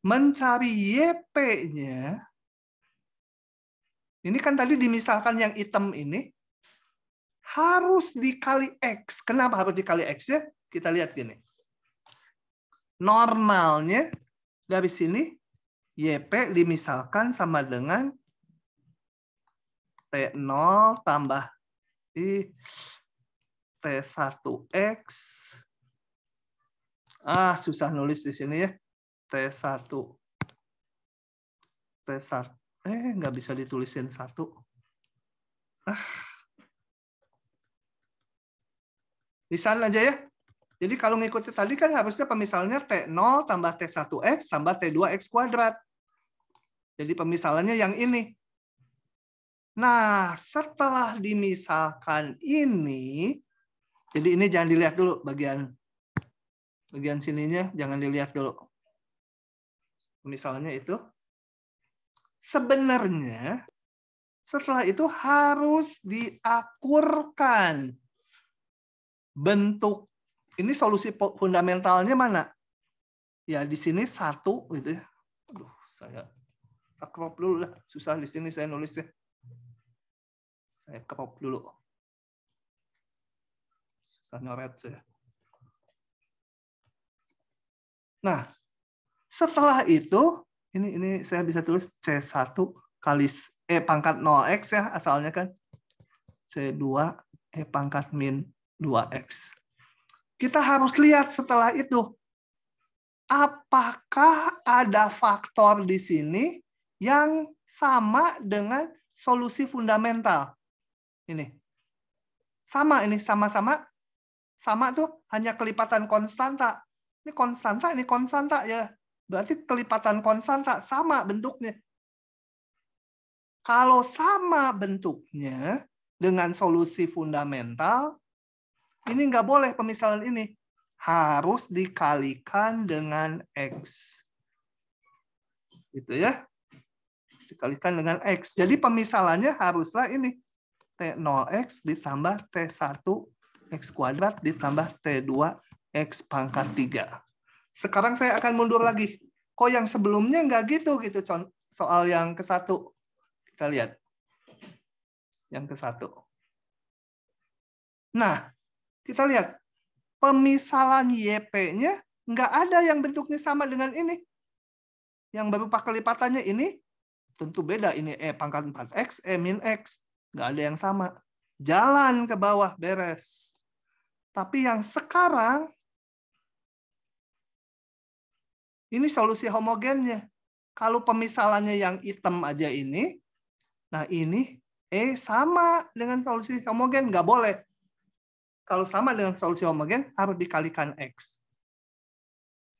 mencari YP-nya. Ini kan tadi dimisalkan yang hitam ini. Harus dikali X. Kenapa harus dikali X-nya? Kita lihat gini. Normalnya dari sini YP dimisalkan sama dengan T0 tambah T1X. Susah nulis di sini ya. T1. T1. Nggak bisa ditulisin 1. Lisan aja ya. Jadi kalau ngikutin tadi kan harusnya pemisalannya T0 tambah T1X tambah T2X kuadrat. Jadi pemisalannya yang ini. Nah, setelah dimisalkan ini, jadi ini jangan dilihat dulu bagian sininya, jangan dilihat dulu. Misalnya itu. Sebenarnya setelah itu harus diakurkan. Bentuk ini solusi fundamentalnya mana? Ya di sini 1 gitu ya. Aduh, saya crop dulu lah. Susah di sini saya nulisnya. Saya crop dulu. Susah nyoret saya. Nah, setelah itu ini saya bisa tulis C1 kali pangkat 0X ya asalnya kan. C2 pangkat min 2X. Kita harus lihat setelah itu. Apakah ada faktor di sini yang sama dengan solusi fundamental? Ini. Sama ini, sama-sama. Sama tuh hanya kelipatan konstanta. Ini konstanta ya. Berarti kelipatan konstanta, sama bentuknya. Kalau sama bentuknya dengan solusi fundamental, ini nggak boleh pemisalan ini. Harus dikalikan dengan X. Gitu ya. Dikalikan dengan X. Jadi pemisalannya haruslah ini. T0X ditambah T1X kuadrat ditambah T2X pangkat 3. Sekarang saya akan mundur lagi. Kok yang sebelumnya nggak gitu soal yang ke-1. Kita lihat. Yang ke-1. Nah, kita lihat. Pemisalan YP-nya nggak ada yang bentuknya sama dengan ini. Yang berupa kelipatannya ini tentu beda. Ini pangkat 4X, min X. Nggak ada yang sama. jalan ke bawah, beres. Tapi yang sekarang, ini solusi homogennya. Kalau pemisalannya yang hitam aja ini, nah ini sama dengan solusi homogen, nggak boleh. Kalau sama dengan solusi homogen, harus dikalikan X.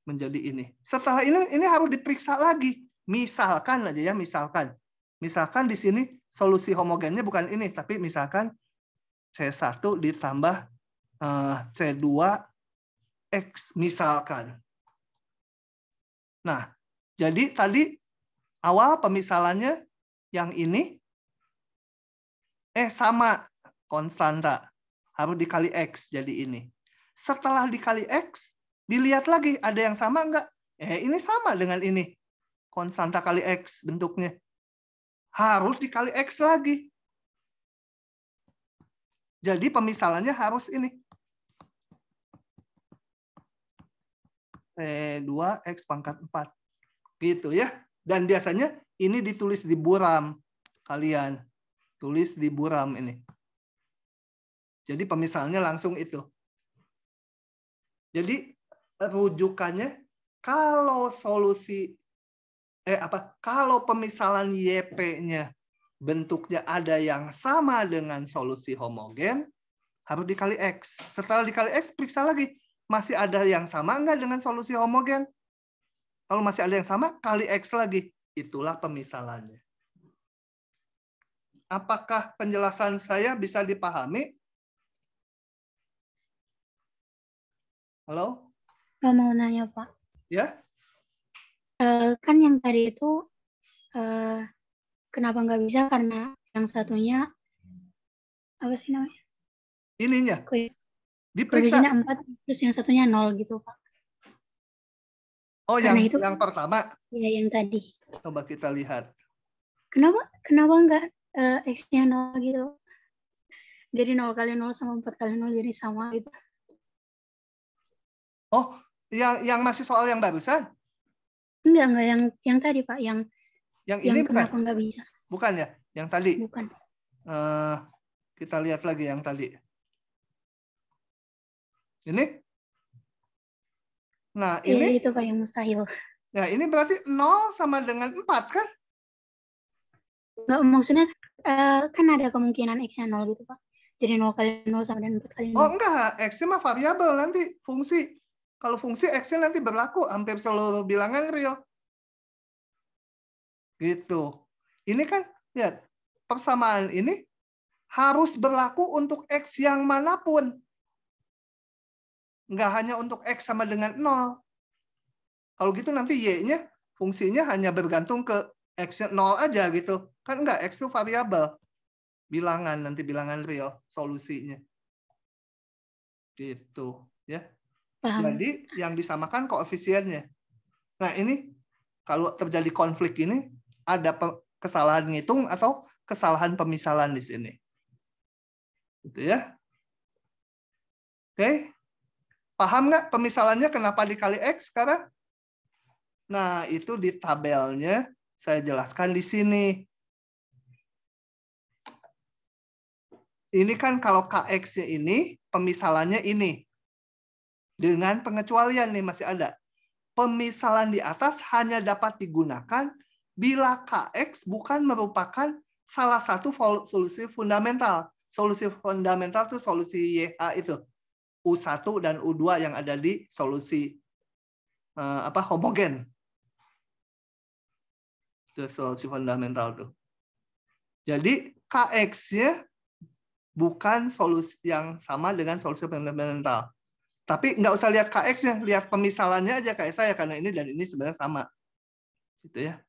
Menjadi ini. Setelah ini harus diperiksa lagi. Misalkan aja ya, misalkan. Misalkan di sini solusi homogennya bukan ini, tapi misalkan C1 ditambah C2X, misalkan. Nah, jadi tadi awal pemisalannya yang ini sama konstanta. Harus dikali X jadi ini. Setelah dikali X, dilihat lagi ada yang sama enggak? Ini sama dengan ini. Konstanta kali X bentuknya. Harus dikali X lagi. Jadi pemisalannya harus ini. C2X pangkat 4. Gitu ya. Dan biasanya ini ditulis di buram. Kalian tulis di buram ini. Jadi pemisalannya langsung itu. Jadi rujukannya kalau solusi kalau pemisalan YP-nya bentuknya ada yang sama dengan solusi homogen, harus dikali X. Setelah dikali X, periksa lagi. Masih ada yang sama enggak dengan solusi homogen? Kalau masih ada yang sama, kali X lagi. Itulah pemisalannya. Apakah penjelasan saya bisa dipahami? Halo? Mau nanya, Pak. Ya? Kan yang tadi itu kenapa nggak bisa? Karena yang satunya apa sih namanya? Ininya. Diperiksa 4, terus yang satunya 0 gitu, Pak. Oh, yang pertama? Iya, yang tadi. Coba kita lihat. Kenapa nggak X-nya 0 gitu? Jadi 0 kali 0 sama 4 kali 0 jadi sama gitu. Oh, yang masih soal yang barusan? Enggak yang tadi, Pak. Yang ini kenapa bukan? Nggak bisa? Bukan ya? Yang tadi? Bukan. Kita lihat lagi yang tadi. Ini? Nah, ini? Iya, itu Pak yang mustahil. Nah, ini berarti 0 sama dengan 4, kan? Nggak, maksudnya kan ada kemungkinan X-nya 0 gitu, Pak. Jadi 0 kali 0 sama dengan 4 kali 0. Oh, enggak. X-nya mah variabel nanti. Fungsi. Kalau fungsi X-nya nanti berlaku hampir seluruh bilangan real. Gitu. Ini kan, lihat. Persamaan ini harus berlaku untuk X yang manapun. Enggak hanya untuk X sama dengan 0. Kalau gitu nanti Y-nya fungsinya hanya bergantung ke X-nya 0 aja gitu. Kan enggak, X itu variabel. Bilangan, nanti bilangan real solusinya. Gitu. Ya. Paham. Jadi yang disamakan koefisiennya. Nah ini, kalau terjadi konflik ini, ada kesalahan ngitung atau kesalahan pemisalan di sini. Gitu ya. Oke. Paham nggak pemisalannya kenapa dikali X sekarang? Nah, itu di tabelnya saya jelaskan di sini. Ini kan kalau KX-nya ini, pemisalannya ini. Dengan pengecualian nih masih ada. Pemisalan di atas hanya dapat digunakan bila KX bukan merupakan salah satu solusi fundamental. Solusi fundamental itu solusi YH itu. U1 dan U2 yang ada di solusi homogen. Itu solusi fundamental tuh. Jadi KX-nya bukan solusi yang sama dengan solusi fundamental. Tapi nggak usah lihat KX-nya, lihat pemisalannya aja kayak saya karena ini dan ini sebenarnya sama. Gitu ya.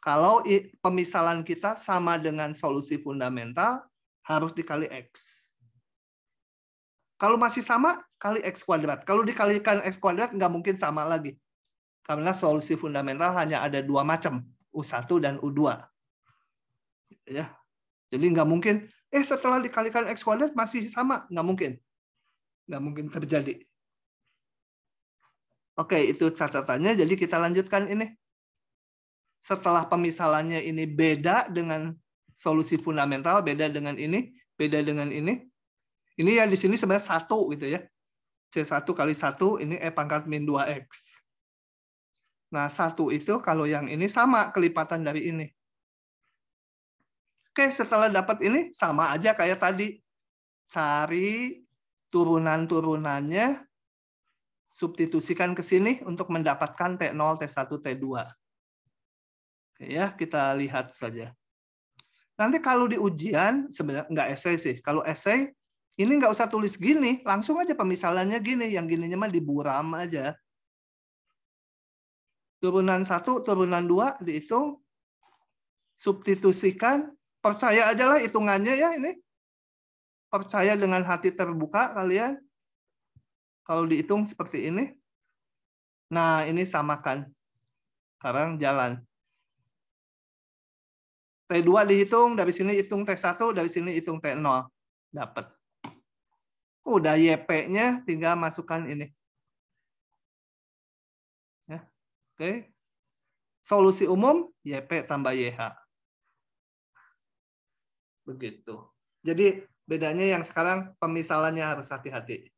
Kalau pemisalan kita sama dengan solusi fundamental harus dikali X. Kalau masih sama, kali X kuadrat. Kalau dikalikan X kuadrat, nggak mungkin sama lagi. Karena solusi fundamental hanya ada 2 macam, U1 dan U2. Ya. Jadi nggak mungkin, setelah dikalikan X kuadrat masih sama. Nggak mungkin. Nggak mungkin terjadi. Oke, itu catatannya. Jadi kita lanjutkan ini. Setelah pemisalannya ini beda dengan solusi fundamental, beda dengan ini, Beda dengan ini. Ini yang di sini sebenarnya 1 gitu ya. C1 kali 1 ini E pangkat min 2X. Nah, 1 itu kalau yang ini sama kelipatan dari ini. Oke, setelah dapat ini sama aja kayak tadi. Cari turunan-turunannya, substitusikan ke sini untuk mendapatkan T0, T1, T2. Oke ya, kita lihat saja. Nanti kalau di ujian, sebenarnya nggak esai sih. Kalau esai, ini nggak usah tulis gini. Langsung aja pemisalannya gini. Yang gininya mah diburam aja. Turunan 1, turunan 2 dihitung. Substitusikan. Percaya aja lah hitungannya ya ini. Percaya dengan hati terbuka kalian. Kalau dihitung seperti ini. Nah, ini samakan. Sekarang jalan. T2 dihitung, dari sini hitung T1, dari sini hitung T0. Dapat. Udah YP-nya, tinggal masukkan ini. Ya. Oke. Solusi umum, YP tambah YH. Begitu. Jadi, bedanya yang sekarang pemisalannya harus hati-hati.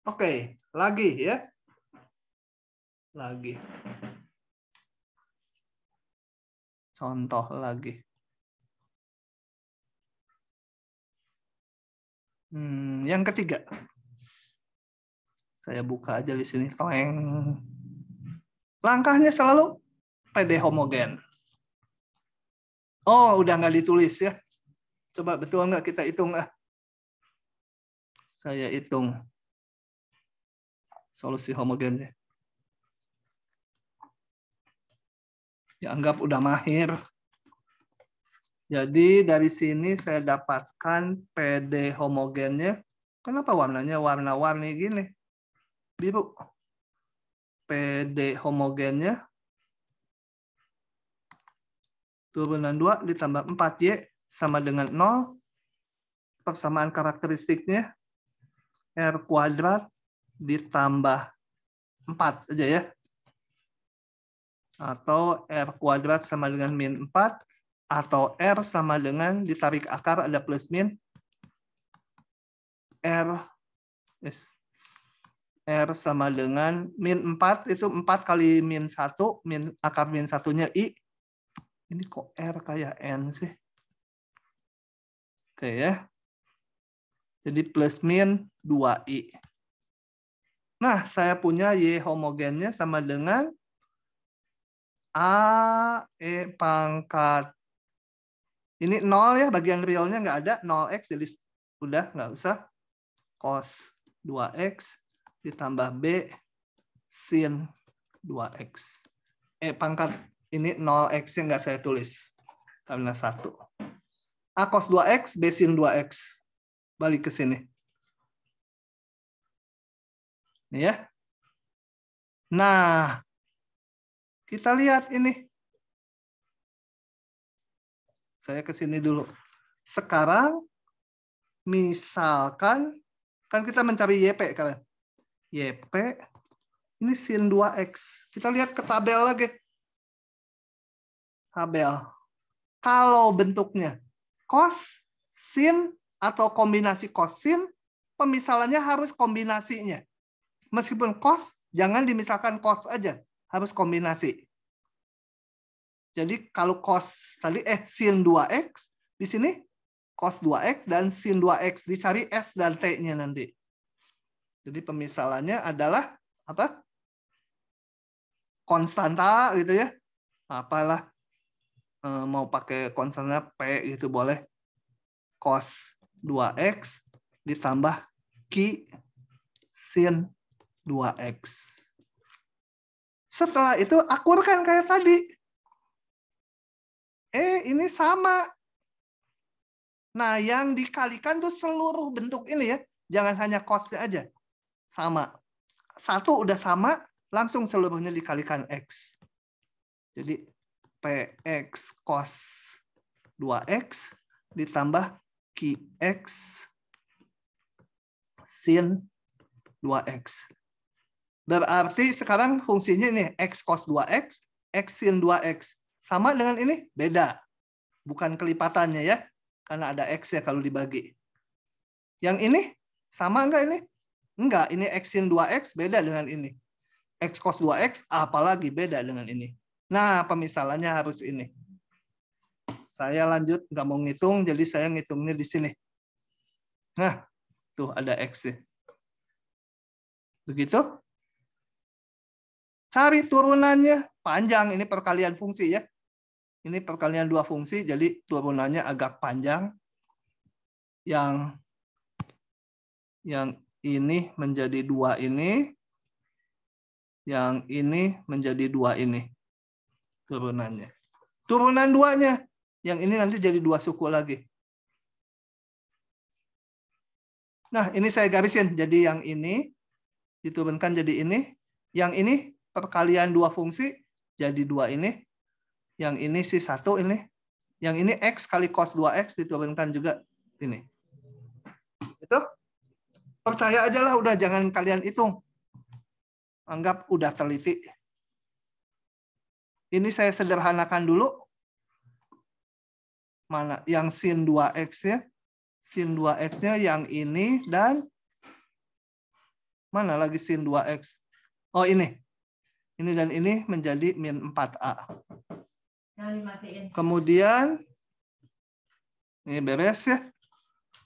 Oke, lagi ya. Lagi. Contoh lagi. Yang ketiga. Saya buka aja di sini. Toeng. Langkahnya selalu PD homogen. Oh, udah nggak ditulis ya. Coba betul nggak kita hitung lah. Saya hitung solusi homogennya. Ya, anggap udah mahir. Jadi dari sini saya dapatkan PD homogennya. Kenapa warnanya warna-warni gini? Biru. PD homogennya. Turunan 2 ditambah 4Y sama dengan 0. Persamaan karakteristiknya. R kuadrat ditambah 4 aja ya. Atau R kuadrat sama dengan min 4. Atau R sama dengan ditarik akar ada plus min. R sama dengan min 4. Itu 4 kali min 1. Akar min 1-nya I. Ini kok R kayak N sih? Oke ya. Jadi plus min 2I. Nah, saya punya Y homogennya sama dengan A E pangkat. Ini 0 ya, bagian realnya nggak ada. 0x, jadi udah nggak usah. Cos 2x ditambah B sin 2x. E pangkat ini 0x yang nggak saya tulis. Karena 1. A cos 2x, B sin 2x. Balik ke sini. Ini ya. Nah, kita lihat ini. Saya ke sini dulu. Sekarang, misalkan, kan kita mencari YP kan? YP, ini sin 2x. Kita lihat ke tabel lagi. Tabel. Kalau bentuknya cos, sin, atau kombinasi cos, sin, pemisalannya harus kombinasinya. Meskipun cos, jangan dimisalkan cos aja. Harus kombinasi. Jadi kalau cos tadi sin 2x di sini cos 2x dan sin 2x dicari S dan T-nya nanti. Jadi pemisalannya adalah apa? Konstanta gitu ya. Apalah mau pakai konstanta P gitu boleh. Cos 2x ditambah Q sin 2x. Setelah itu akurkan kayak tadi. Ini sama. Nah, yang dikalikan tuh seluruh bentuk ini ya. Jangan hanya cos-nya aja. Sama. 1 udah sama, langsung seluruhnya dikalikan X. Jadi, PX cos 2X ditambah QX sin 2X. Berarti sekarang fungsinya ini X cos 2X, X sin 2X. Sama dengan ini? Beda. Bukan kelipatannya ya. Karena ada X ya kalau dibagi. Yang ini sama enggak ini? Enggak, ini X sin 2X beda dengan ini. X cos 2X apalagi beda dengan ini. Nah, pemisalannya harus ini. Saya lanjut, nggak mau ngitung, jadi saya ngitungnya di sini. Nah, tuh ada X ya. Begitu. Cari turunannya. Panjang, ini perkalian fungsi ya. Ini perkalian dua fungsi, jadi turunannya agak panjang. Yang ini menjadi 2 ini. Yang ini menjadi 2 ini. Turunannya. Turunan 2-nya. Yang ini nanti jadi 2 suku lagi. Nah, ini saya garisin. Jadi yang ini diturunkan jadi ini. Yang ini perkalian 2 fungsi jadi 2 ini. Yang ini si 1 ini. Yang ini X kali cos 2X diturunkan juga ini. Itu percaya aja lah, udah jangan kalian hitung. Anggap udah teliti. Ini saya sederhanakan dulu. Mana yang sin 2X-nya? Sin 2X-nya yang ini dan mana lagi sin 2X? Oh ini. Ini dan ini menjadi min 4A. Kemudian ini beres ya.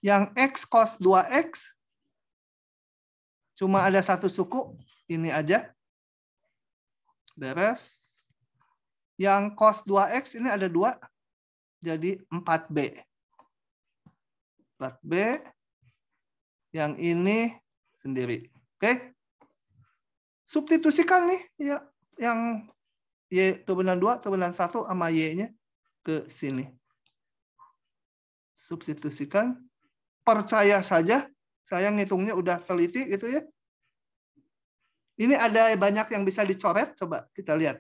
Yang X cos 2X cuma ada 1 suku. Ini aja. Beres. Yang cos 2X ini ada 2. Jadi 4B. 4B. Yang ini sendiri. Oke. Substitusikan nih ya, yang Y turunan 2, turunan 1 sama Y-nya ke sini. Substitusikan. Percaya saja, saya ngitungnya udah teliti gitu ya. Ini ada banyak yang bisa dicoret, coba kita lihat.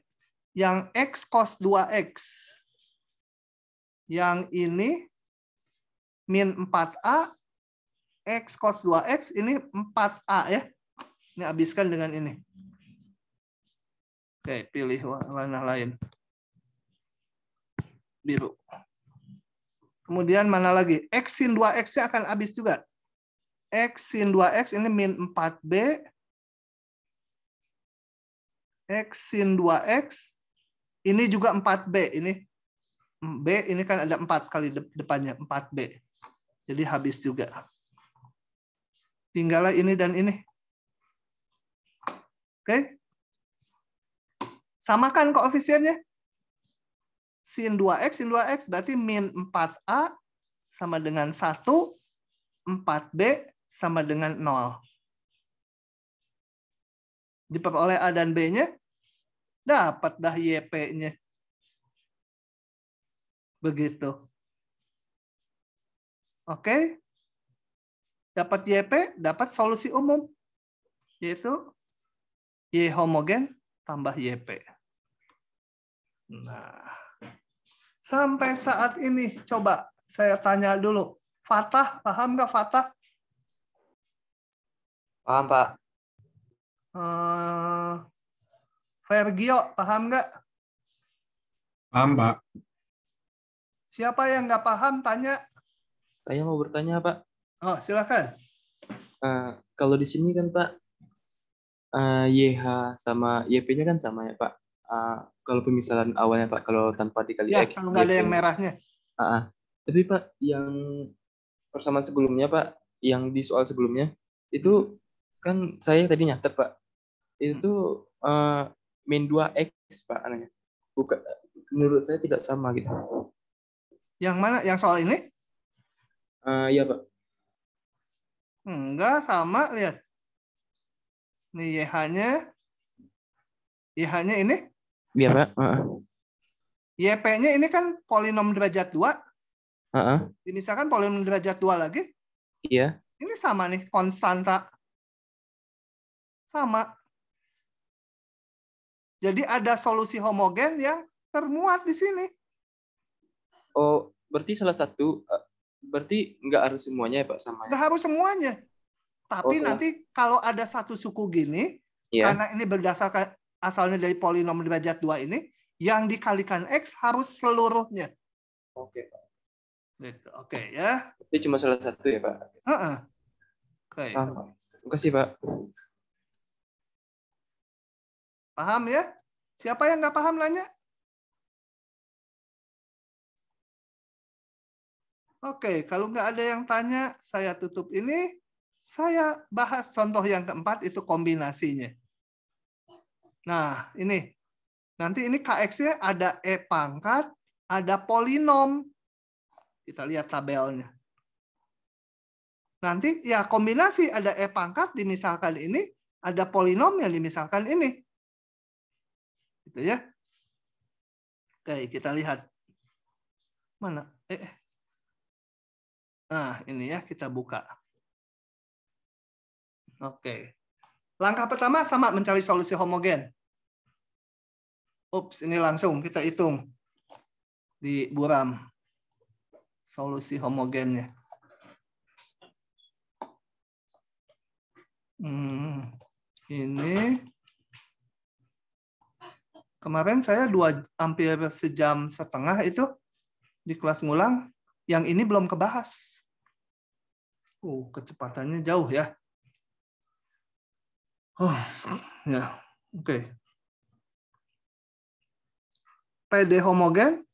Yang X cos 2X. Yang ini min 4A. X cos 2X ini 4A ya. Ini habiskan dengan ini. Oke, pilih warna lain. Biru. Kemudian mana lagi? X sin 2X-nya akan habis juga. X sin 2X ini min 4B. X sin 2X. Ini juga 4B. Ini B ini kan ada 4 kali depannya. 4B. Jadi habis juga. Tinggallah ini dan ini. Oke. Samakan koefisiennya. Sin 2X berarti min 4A sama dengan 1, 4B sama dengan 0. Diperoleh A dan B-nya, dapat dah YP-nya. Begitu. Oke. Dapat YP, dapat solusi umum. Yaitu Y homogen tambah YP. Nah, sampai saat ini coba saya tanya dulu. Fatah, paham nggak Fatah? Paham, Pak. Vergio, paham nggak? Paham, Pak. Siapa yang nggak paham, tanya. Saya mau bertanya, Pak. Oh, silakan. Kalau di sini kan, Pak, YH sama YP-nya kan sama ya, Pak. Kalau pemisalan awalnya, Pak, kalau tanpa dikali Ya, X. kalau nggak ada yang merahnya. Tapi, Pak, yang persamaan sebelumnya, Pak, yang di soal sebelumnya, itu kan saya tadi nyatet, Pak. Itu min 2X, Pak, anaknya. Bukan, menurut saya tidak sama gitu. Yang mana? Yang soal ini? Iya, Pak. Enggak, sama. Lihat. Ini YH-nya. YH-nya ini? Iya, Pak. YP-nya ini kan polinom derajat 2. Misalkan polinom derajat 2 lagi. Iya. Ini sama nih, konstanta. Sama. Jadi ada solusi homogen yang termuat di sini. Oh, berarti salah satu, berarti nggak harus semuanya ya, Pak, sama. Nggak harus semuanya. Tapi nanti kalau ada satu suku gini, karena ini berdasarkan asalnya dari polinom derajat 2 ini, yang dikalikan X harus seluruhnya. Oke, Pak. Gitu. Oke ya. Itu cuma salah satu ya, Pak. Oke. Paham. Terima kasih, Pak. Paham ya? Siapa yang nggak paham nanya? Oke, kalau nggak ada yang tanya, saya tutup ini. Saya bahas contoh yang keempat, itu kombinasinya. Nah, ini. Nanti ini KX-nya ada E pangkat, ada polinom. Kita lihat tabelnya. Nanti ya kombinasi ada E pangkat, dimisalkan ini. Ada polinom yang dimisalkan ini. Gitu ya. Oke, kita lihat. Mana? Nah, ini ya, kita buka. Oke. Langkah pertama sama mencari solusi homogen. Ups, ini langsung kita hitung di buram. Solusi homogennya. Ini kemarin saya hampir sejam setengah itu di kelas ngulang. Yang ini belum kebahas. Kecepatannya jauh ya. Ya, oke. PD homogen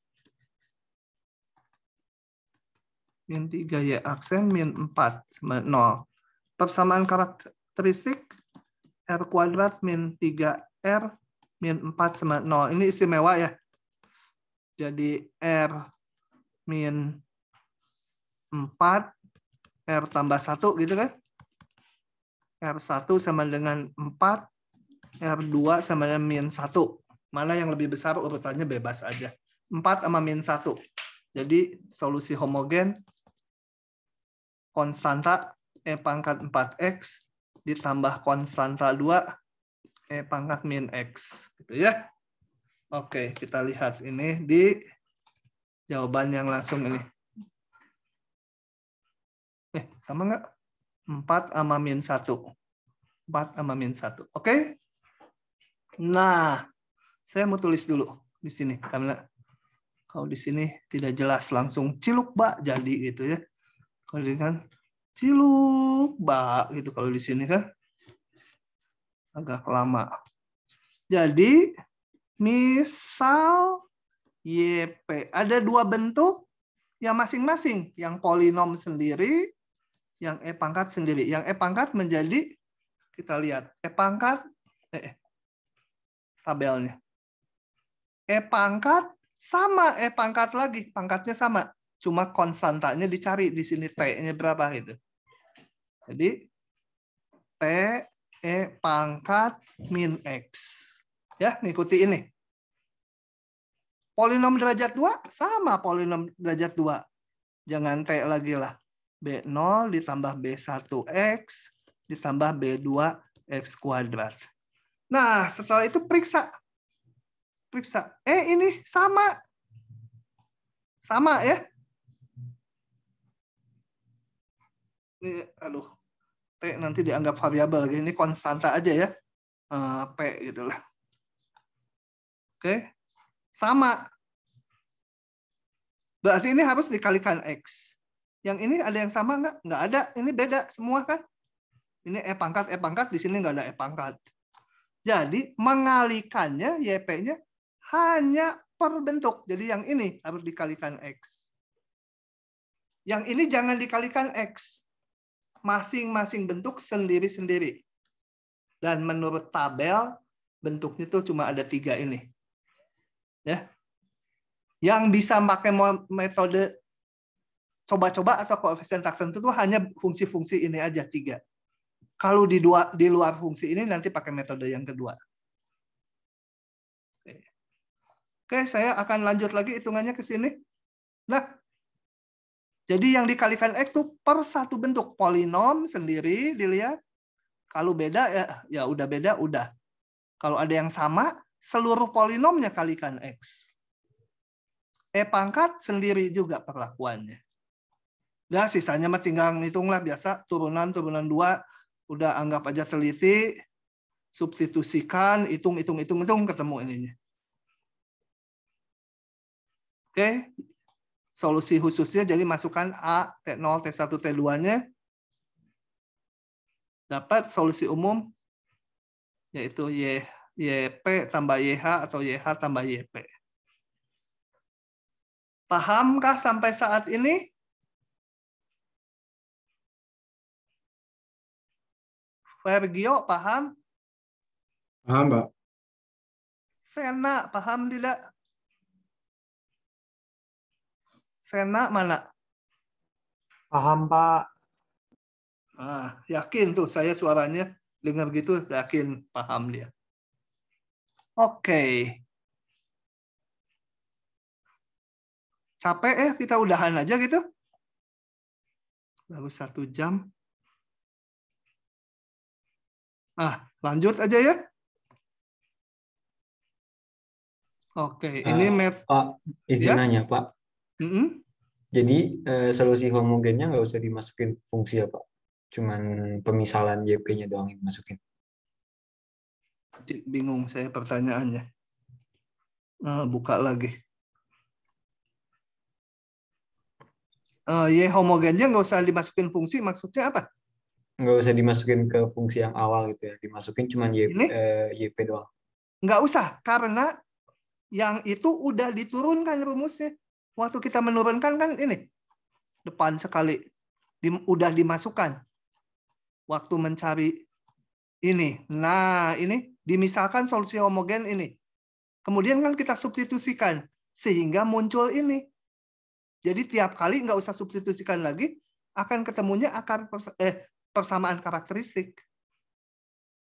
min 3Y aksen min 4 sama 0. Persamaan karakteristik R kuadrat min 3R min 4 sama 0. Ini istimewa ya. Jadi R min 4, R tambah 1 gitu kan. R1 sama dengan 4, R2 sama dengan min 1. Mana yang lebih besar urutannya bebas aja. 4 sama min 1. Jadi solusi homogen konstanta E pangkat 4X ditambah konstanta 2 E pangkat min X. Gitu ya. Oke, kita lihat ini di jawaban yang langsung ini. Sama nggak? 4 sama min 1. 4 sama min 1. Oke? Nah, saya mau tulis dulu di sini. Karena kalau di sini tidak jelas langsung ciluk bak jadi gitu ya. Kalau ini kan ciluk bak gitu kalau di sini kan. Agak lama. Jadi, misal YP. Ada dua bentuk yang masing-masing. Yang polinom sendiri, yang E pangkat sendiri. Yang E pangkat menjadi, kita lihat, E pangkat, tabelnya. E pangkat sama E pangkat lagi, pangkatnya sama. Cuma konstantanya dicari di sini T-nya berapa gitu. Jadi, T, E pangkat min X. Ya, ngikuti ini. Polinom derajat 2 sama polinom derajat 2. Jangan T lagi lah. B0 ditambah B1X ditambah B2X kuadrat. Nah, setelah itu periksa. Periksa. Ini sama. Sama ya. Ini, aduh. T nanti dianggap variabel lagi. Ini konstanta aja ya. P gitu lah. Oke. Sama. Berarti ini harus dikalikan X. Yang ini ada yang sama nggak? Nggak ada. Ini beda semua kan? Ini E pangkat, di sini nggak ada E pangkat. Jadi mengalikannya, YP-nya hanya per bentuk. Jadi yang ini harus dikalikan X. Yang ini jangan dikalikan X. Masing-masing bentuk sendiri-sendiri. Dan menurut tabel, bentuknya tuh cuma ada 3 ini. Ya. Yang bisa pakai metode coba-coba atau koefisien tertentu itu hanya fungsi-fungsi ini aja 3. Kalau di luar fungsi ini nanti pakai metode yang kedua. Oke, saya akan lanjut lagi hitungannya ke sini. Nah, jadi yang dikalikan X itu per satu bentuk. Polinom sendiri dilihat. Kalau beda ya udah beda, udah. Kalau ada yang sama, seluruh polinomnya kalikan X. E pangkat sendiri juga perlakuannya. Nah, sisanya mah tinggal ngitunglah biasa turunan 2 udah anggap aja teliti, substitusikan, hitung ketemu ininya. Oke. solusi khususnya, jadi masukkan A, T0, T1, T2-nya. Dapat solusi umum, yaitu YP tambah YH atau YH tambah YP. Pahamkah sampai saat ini? Vergio, paham? Paham, Pak. Sena, paham tidak? Sena mana? Paham, Pak. Yakin tuh, saya suaranya dengar gitu, yakin paham dia. Oke. Capek kita udahan aja gitu. Baru 1 jam. Lanjut aja ya. Oke, ini Pak, izin ya? nanya, Pak. Jadi solusi homogennya nggak usah dimasukin fungsi ya, Pak? Cuman pemisalan YP-nya doang yang dimasukin. Bingung saya pertanyaannya. Buka lagi. Y homogennya nggak usah dimasukin fungsi, maksudnya apa? Nggak usah dimasukin ke fungsi yang awal gitu ya. Dimasukin cuman YP doang. Nggak usah, karena yang itu udah diturunkan rumusnya. Waktu kita menurunkan kan ini. Depan sekali. Udah dimasukkan. Waktu mencari ini. Nah, ini dimisalkan solusi homogen ini. Kemudian kan kita substitusikan. Sehingga muncul ini. Jadi tiap kali nggak usah substitusikan lagi, akan ketemunya persamaan karakteristik.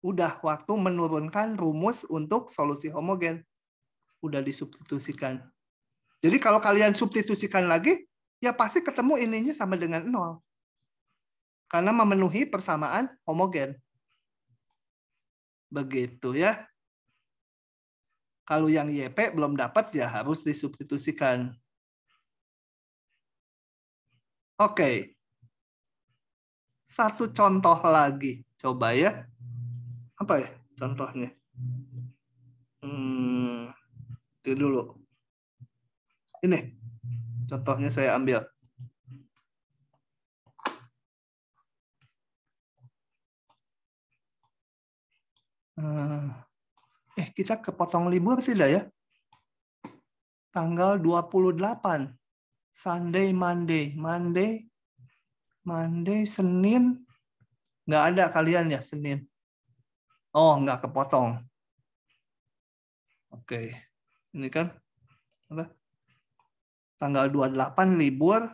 Udah waktu menurunkan rumus untuk solusi homogen. Udah disubstitusikan. Jadi kalau kalian substitusikan lagi, ya pasti ketemu ininya sama dengan 0. Karena memenuhi persamaan homogen. Begitu ya. Kalau yang YP belum dapat, ya harus disubstitusikan. Oke. Satu contoh lagi. Coba ya. Apa ya contohnya? Itu dulu. Ini. Contohnya saya ambil. Kita kepotong libur tidak ya? Tanggal 28. Sunday, Monday. Monday, Senin. Nggak ada kalian ya, Senin. Oh, nggak kepotong. Oke. Ini kan apa? Tanggal 28 libur.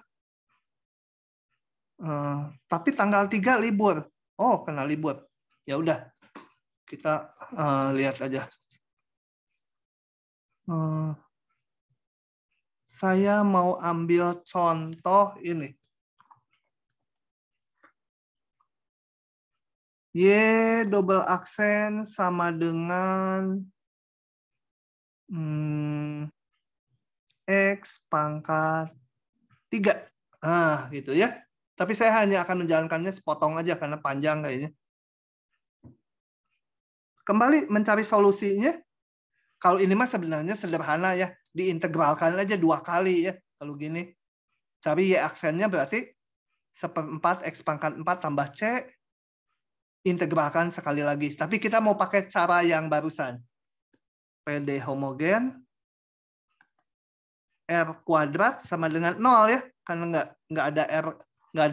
Tapi tanggal 3 libur. Oh, kena libur. Ya udah. Kita lihat aja. Saya mau ambil contoh ini. Y double aksen sama dengan X pangkat 3. Gitu ya. Tapi saya hanya akan menjalankannya sepotong aja karena panjang kayaknya. Kembali mencari solusinya. Kalau ini mah sebenarnya sederhana ya. Diintegralkan aja 2 kali ya. Kalau gini. Cari Y aksennya berarti 1/4 X pangkat 4 tambah C. Integralkan sekali lagi. Tapi kita mau pakai cara yang barusan. PD homogen. R kuadrat sama dengan 0 ya. Karena nggak ada R, nggak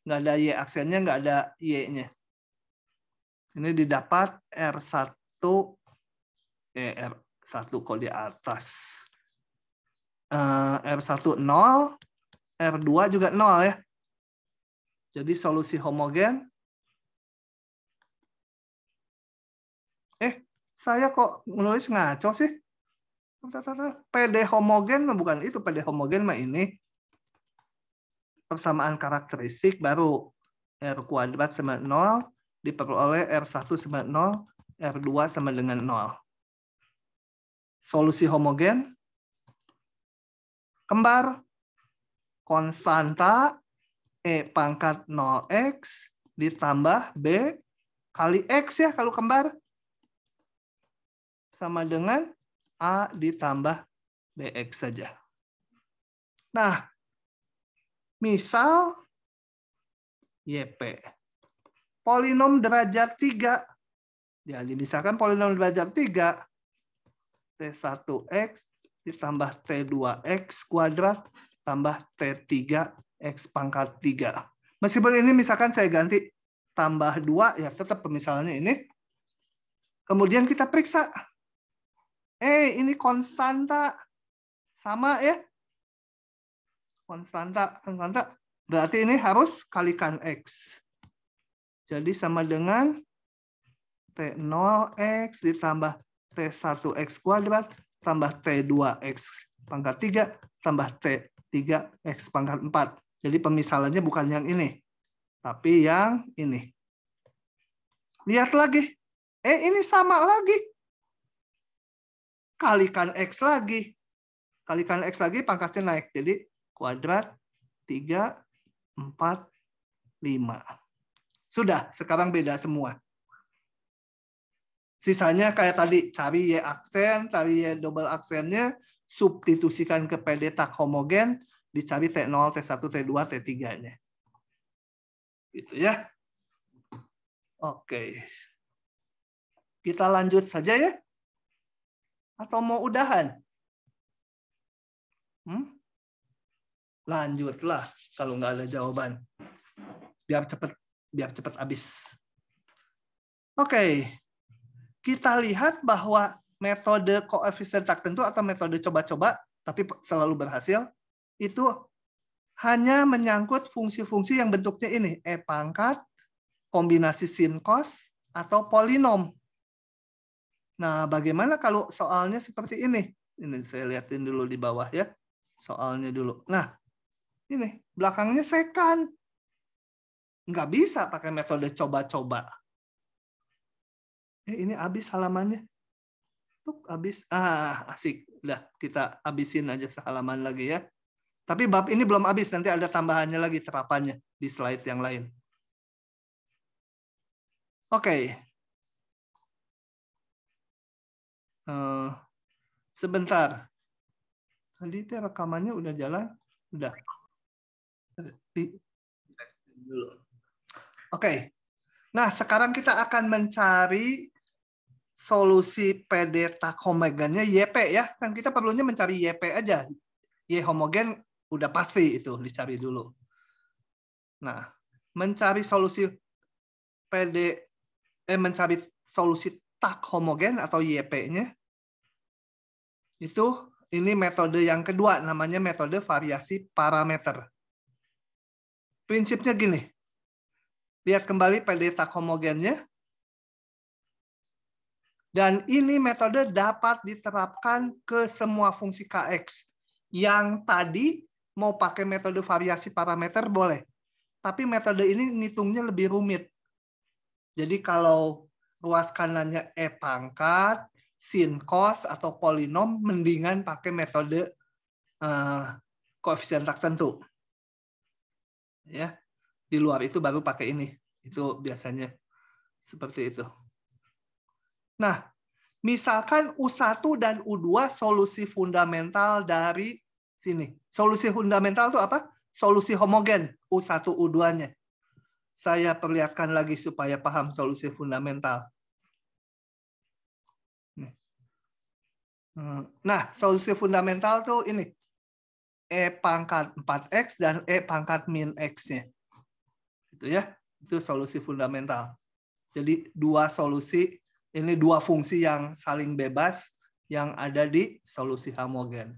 ada Y aksennya, nggak ada Y-nya. Ini didapat R1. R1 kok di atas. R1 0, R2 juga 0 ya. Jadi solusi homogen. Saya kok menulis ngaco sih? PD homogen bukan itu, PD homogen mah ini. Persamaan karakteristik baru R kuadrat sama 0 diperoleh R1 sama 0, R2 sama dengan 0. Solusi homogen kembar konstanta E pangkat 0X ditambah B kali X ya kalau kembar. Sama dengan A ditambah BX saja. Nah, misal YP. Polinom derajat 3. Jadi misalkan polinom derajat 3. T1X ditambah T2X kuadrat tambah T3X pangkat 3. Meskipun ini misalkan saya ganti tambah 2, ya tetap pemisalannya ini. Kemudian kita periksa. Ini konstanta. Sama ya. Konstanta. Berarti ini harus kalikan X. Jadi sama dengan T0X ditambah T1X kuadrat tambah T2X pangkat 3 tambah T3X pangkat 4. Jadi pemisalannya bukan yang ini, tapi yang ini. Lihat lagi. Ini sama lagi. Kalikan X lagi. Kalikan X lagi, pangkatnya naik. Jadi kuadrat 3, 4, 5. Sudah, sekarang beda semua. Sisanya kayak tadi, cari Y aksen, cari Y double aksennya, substitusikan ke PD tak homogen, dicari T0, T1, T2, T3-nya. Gitu ya. Oke. Kita lanjut saja ya. Atau mau udahan? Lanjutlah kalau nggak ada jawaban. Biar cepat habis. Oke. Kita lihat bahwa metode koefisien tak tentu atau metode coba-coba, tapi selalu berhasil, itu hanya menyangkut fungsi-fungsi yang bentuknya ini, E pangkat, kombinasi sin cos, atau polinom. Nah, bagaimana kalau soalnya seperti ini? Ini saya lihatin dulu di bawah ya, soalnya dulu. Nah, ini belakangnya sekan. Nggak bisa pakai metode coba-coba. Ini habis halamannya. Tuh, habis. Asik. Udah, kita habisin aja sehalaman lagi ya. Tapi bab ini belum habis, nanti ada tambahannya lagi terapannya di slide yang lain. Oke. Sebentar. Tadi itu rekamannya udah jalan? Udah. Oke. Nah, sekarang kita akan mencari solusi PD tak homogennya YP ya. Kan kita perlunya mencari YP aja. Y homogen udah pasti itu dicari dulu. Nah, mencari solusi mencari solusi tak homogen atau YP-nya itu ini metode yang kedua, namanya metode variasi parameter. Prinsipnya gini. Lihat kembali PD tak homogennya. Dan ini metode dapat diterapkan ke semua fungsi Kx. Yang tadi mau pakai metode variasi parameter boleh. Tapi metode ini ngitungnya lebih rumit. Jadi kalau ruas kanannya E pangkat, sin cos, atau polinom, mendingan pakai metode koefisien tak tentu. Ya. Di luar itu baru pakai ini. Itu biasanya seperti itu. Nah, misalkan U1 dan U2 solusi fundamental dari sini. Solusi fundamental itu apa? Solusi homogen U1, U2-nya. Saya perlihatkan lagi supaya paham solusi fundamental. Nah, solusi fundamental tuh ini. E pangkat 4X dan E pangkat min X-nya. Itu ya, itu solusi fundamental. Jadi dua solusi, ini dua fungsi yang saling bebas yang ada di solusi homogen.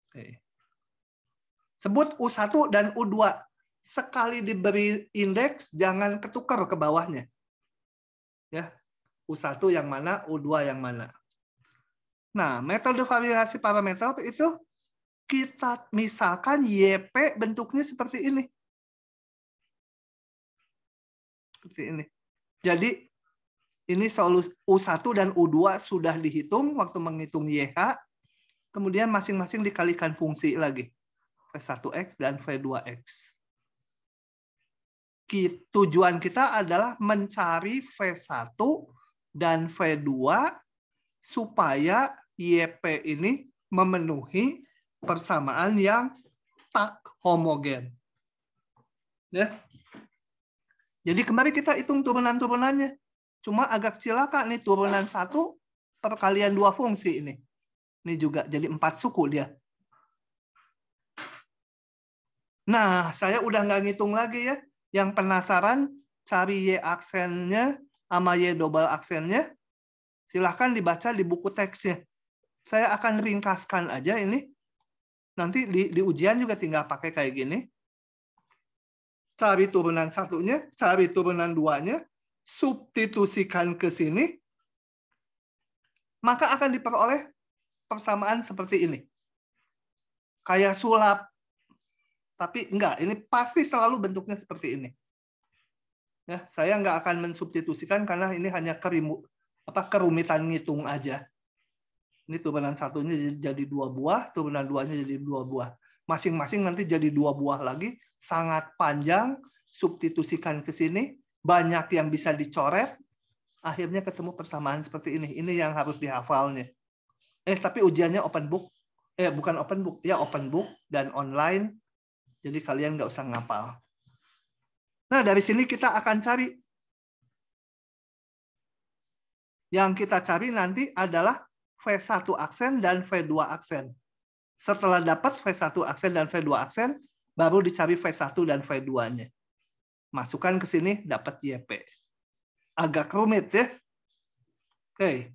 Oke. Sebut U1 dan U2. Sekali diberi indeks, jangan ketukar ke bawahnya. Ya, U1 yang mana, U2 yang mana. Nah, metode variasi parameter itu kita misalkan YP bentuknya seperti ini. Seperti ini. Jadi ini solusi U1 dan U2 sudah dihitung waktu menghitung YH. Kemudian masing-masing dikalikan fungsi lagi. V1X dan V2X. Tujuan kita adalah mencari V1 dan V2 supaya YP ini memenuhi persamaan yang tak homogen. Ya. Jadi kemarin kita hitung turunan-turunannya. Cuma agak cilaka nih, turunan 1 perkalian 2 fungsi ini. Ini juga jadi 4 suku dia. Nah, saya udah nggak ngitung lagi ya. Yang penasaran cari Y aksennya sama Y double aksennya, silahkan dibaca di buku teksnya. Saya akan ringkaskan aja ini. Nanti di ujian juga tinggal pakai kayak gini. Cari turunan 1-nya, cari turunan 2-nya, substitusikan ke sini, maka akan diperoleh persamaan seperti ini. Kayak sulap. Tapi enggak, ini pasti selalu bentuknya seperti ini. Ya, saya nggak akan mensubstitusikan karena ini hanya kerumitan ngitung aja. Ini turunan 1-nya jadi 2 buah, turunan 2-nya jadi 2 buah. Masing-masing nanti jadi 2 buah lagi, sangat panjang, substitusikan ke sini, banyak yang bisa dicoret, akhirnya ketemu persamaan seperti ini. Ini yang harus dihafalnya. Tapi ujiannya open book. Bukan open book, ya open book dan online. Jadi kalian nggak usah ngapal. Nah, dari sini kita akan cari. Yang kita cari nanti adalah V1 aksen dan V2 aksen. Setelah dapat V1 aksen dan V2 aksen, baru dicari V1 dan V2-nya. Masukkan ke sini, dapat YP. Agak rumit ya. Oke.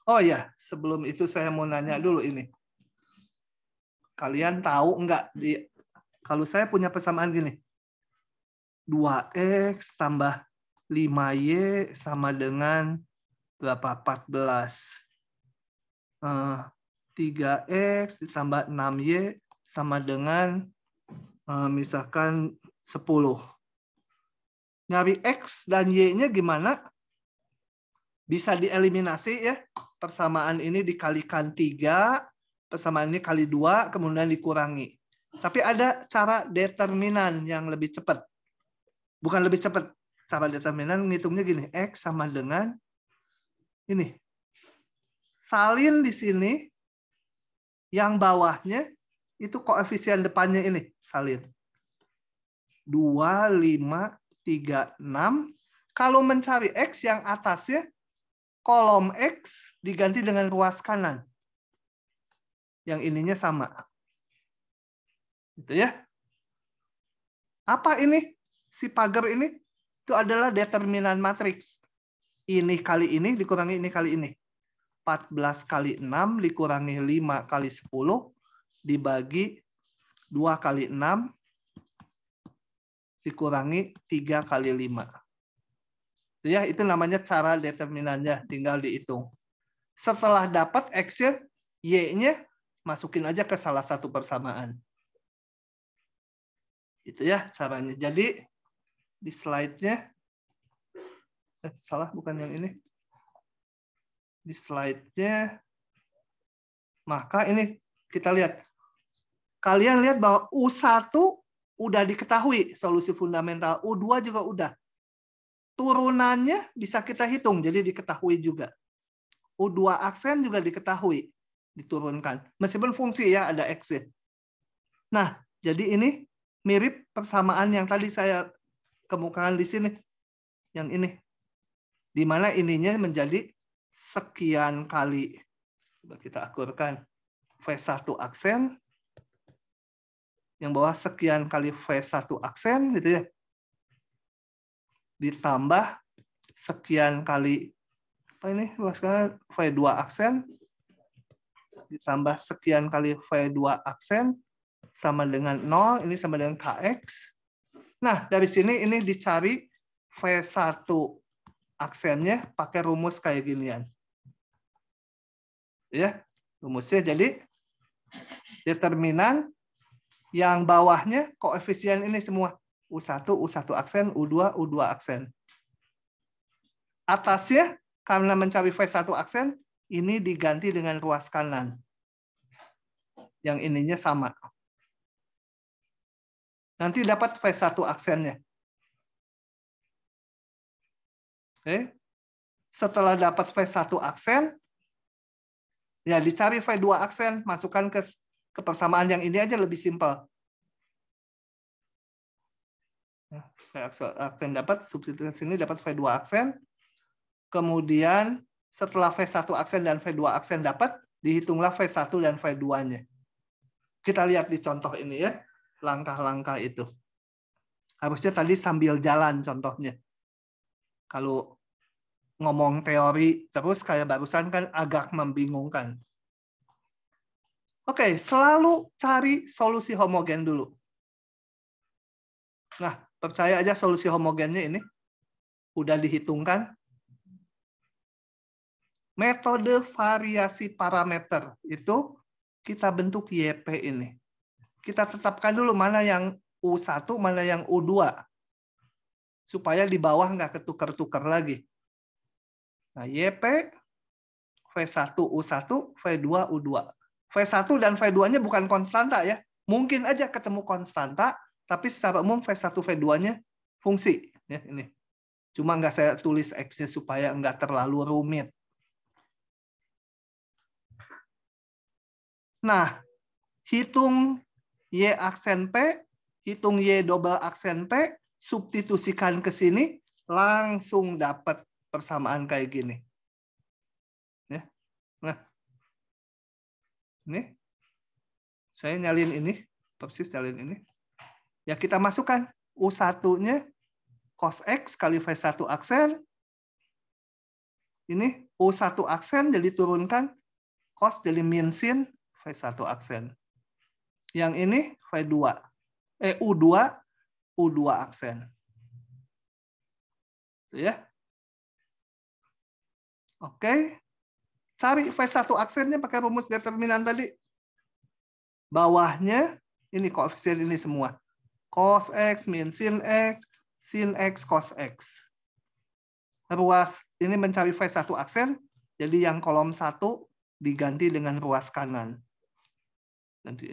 Oh ya, sebelum itu saya mau nanya dulu ini. Kalian tahu enggak, kalau saya punya persamaan gini. 2X tambah 5Y sama dengan berapa? 14. 3X ditambah 6Y sama dengan misalkan 10. Nyari X dan Y-nya gimana? Bisa dieliminasi ya. Persamaan ini dikalikan 3, persamaan ini kali 2, kemudian dikurangi. Tapi ada cara determinan yang lebih cepat. Bukan lebih cepat. Cara determinan ngitungnya gini. X sama dengan ini. Salin di sini, yang bawahnya itu koefisien depannya ini, salin. 2, 5, 3, 6. Kalau mencari X yang atasnya, kolom X diganti dengan ruas kanan. Yang ininya sama. Gitu ya. Apa ini? Si pagar ini? Itu adalah determinan matriks. Ini kali ini dikurangi ini kali ini. 14 kali 6 dikurangi 5 kali 10 dibagi 2 kali 6 dikurangi 3 kali 5. Ya, itu namanya cara determinannya, tinggal dihitung. Setelah dapat X-nya, Y-nya masukin aja ke salah satu persamaan. Itu ya caranya. Jadi di slide-nya salah bukan yang ini. Di slide-nya, maka ini kita lihat. Kalian lihat bahwa U1 udah diketahui solusi fundamental, U2 juga udah. Turunannya bisa kita hitung, jadi diketahui juga. U2 aksen juga diketahui, diturunkan. Meskipun fungsi ya, ada X. Nah, jadi ini mirip persamaan yang tadi saya kemukakan di sini. Yang ini. Di mana ininya menjadi sekian kali, coba kita akurkan, V1 aksen, yang bawah sekian kali V1 aksen, gitu ya, ditambah sekian kali, apa ini, V2 aksen, ditambah sekian kali V2 aksen, sama dengan 0, ini sama dengan KX. Nah, dari sini ini dicari V1 aksennya pakai rumus kayak ginian. Ya, rumusnya jadi determinan yang bawahnya koefisien ini semua. U1 aksen, U2 aksen. Atasnya karena mencari V1 aksen, ini diganti dengan ruas kanan. Yang ininya sama. Nanti dapat V1 aksennya. Oke. Setelah dapat V1 aksen, ya dicari V2 aksen, masukkan ke ke persamaan yang ini aja lebih simpel. Nah, V aksen dapat, substitusi sini dapat V2 aksen. Kemudian setelah V1 aksen dan V2 aksen dapat, dihitunglah V1 dan V2-nya. Kita lihat di contoh ini ya, langkah-langkah itu. Harusnya tadi sambil jalan contohnya. Kalau ngomong teori terus kayak barusan kan agak membingungkan. Oke, selalu cari solusi homogen dulu. Nah, percaya aja solusi homogennya ini udah dihitungkan. Metode variasi parameter itu kita bentuk YP ini. Kita tetapkan dulu mana yang U1, mana yang U2. Supaya di bawah nggak ketukar-tukar lagi. Nah, YP, V1, U1, V2, U2. V1 dan V2-nya bukan konstanta ya. Mungkin aja ketemu konstanta, tapi secara umum V1, V2-nya fungsi. Ya, ini. Cuma nggak saya tulis X-nya supaya nggak terlalu rumit. Nah, hitung Y aksen P, hitung Y double aksen P, substitusikan ke sini, langsung dapat persamaan kayak gini. Ya. Nah, ini saya nyalin ini, persis nyalin ini. Ya kita masukkan U1-nya cos X kali V1 aksen. Ini U1 aksen jadi turunkan, cos jadi min sin V1 aksen. Yang ini V2. U2 aksen. Ya. Oke. Cari V1 aksennya pakai rumus determinan tadi. Bawahnya ini koefisien ini semua. Cos X min sin X cos X. Ruas ini mencari V1 aksen, jadi yang kolom 1 diganti dengan ruas kanan. Nanti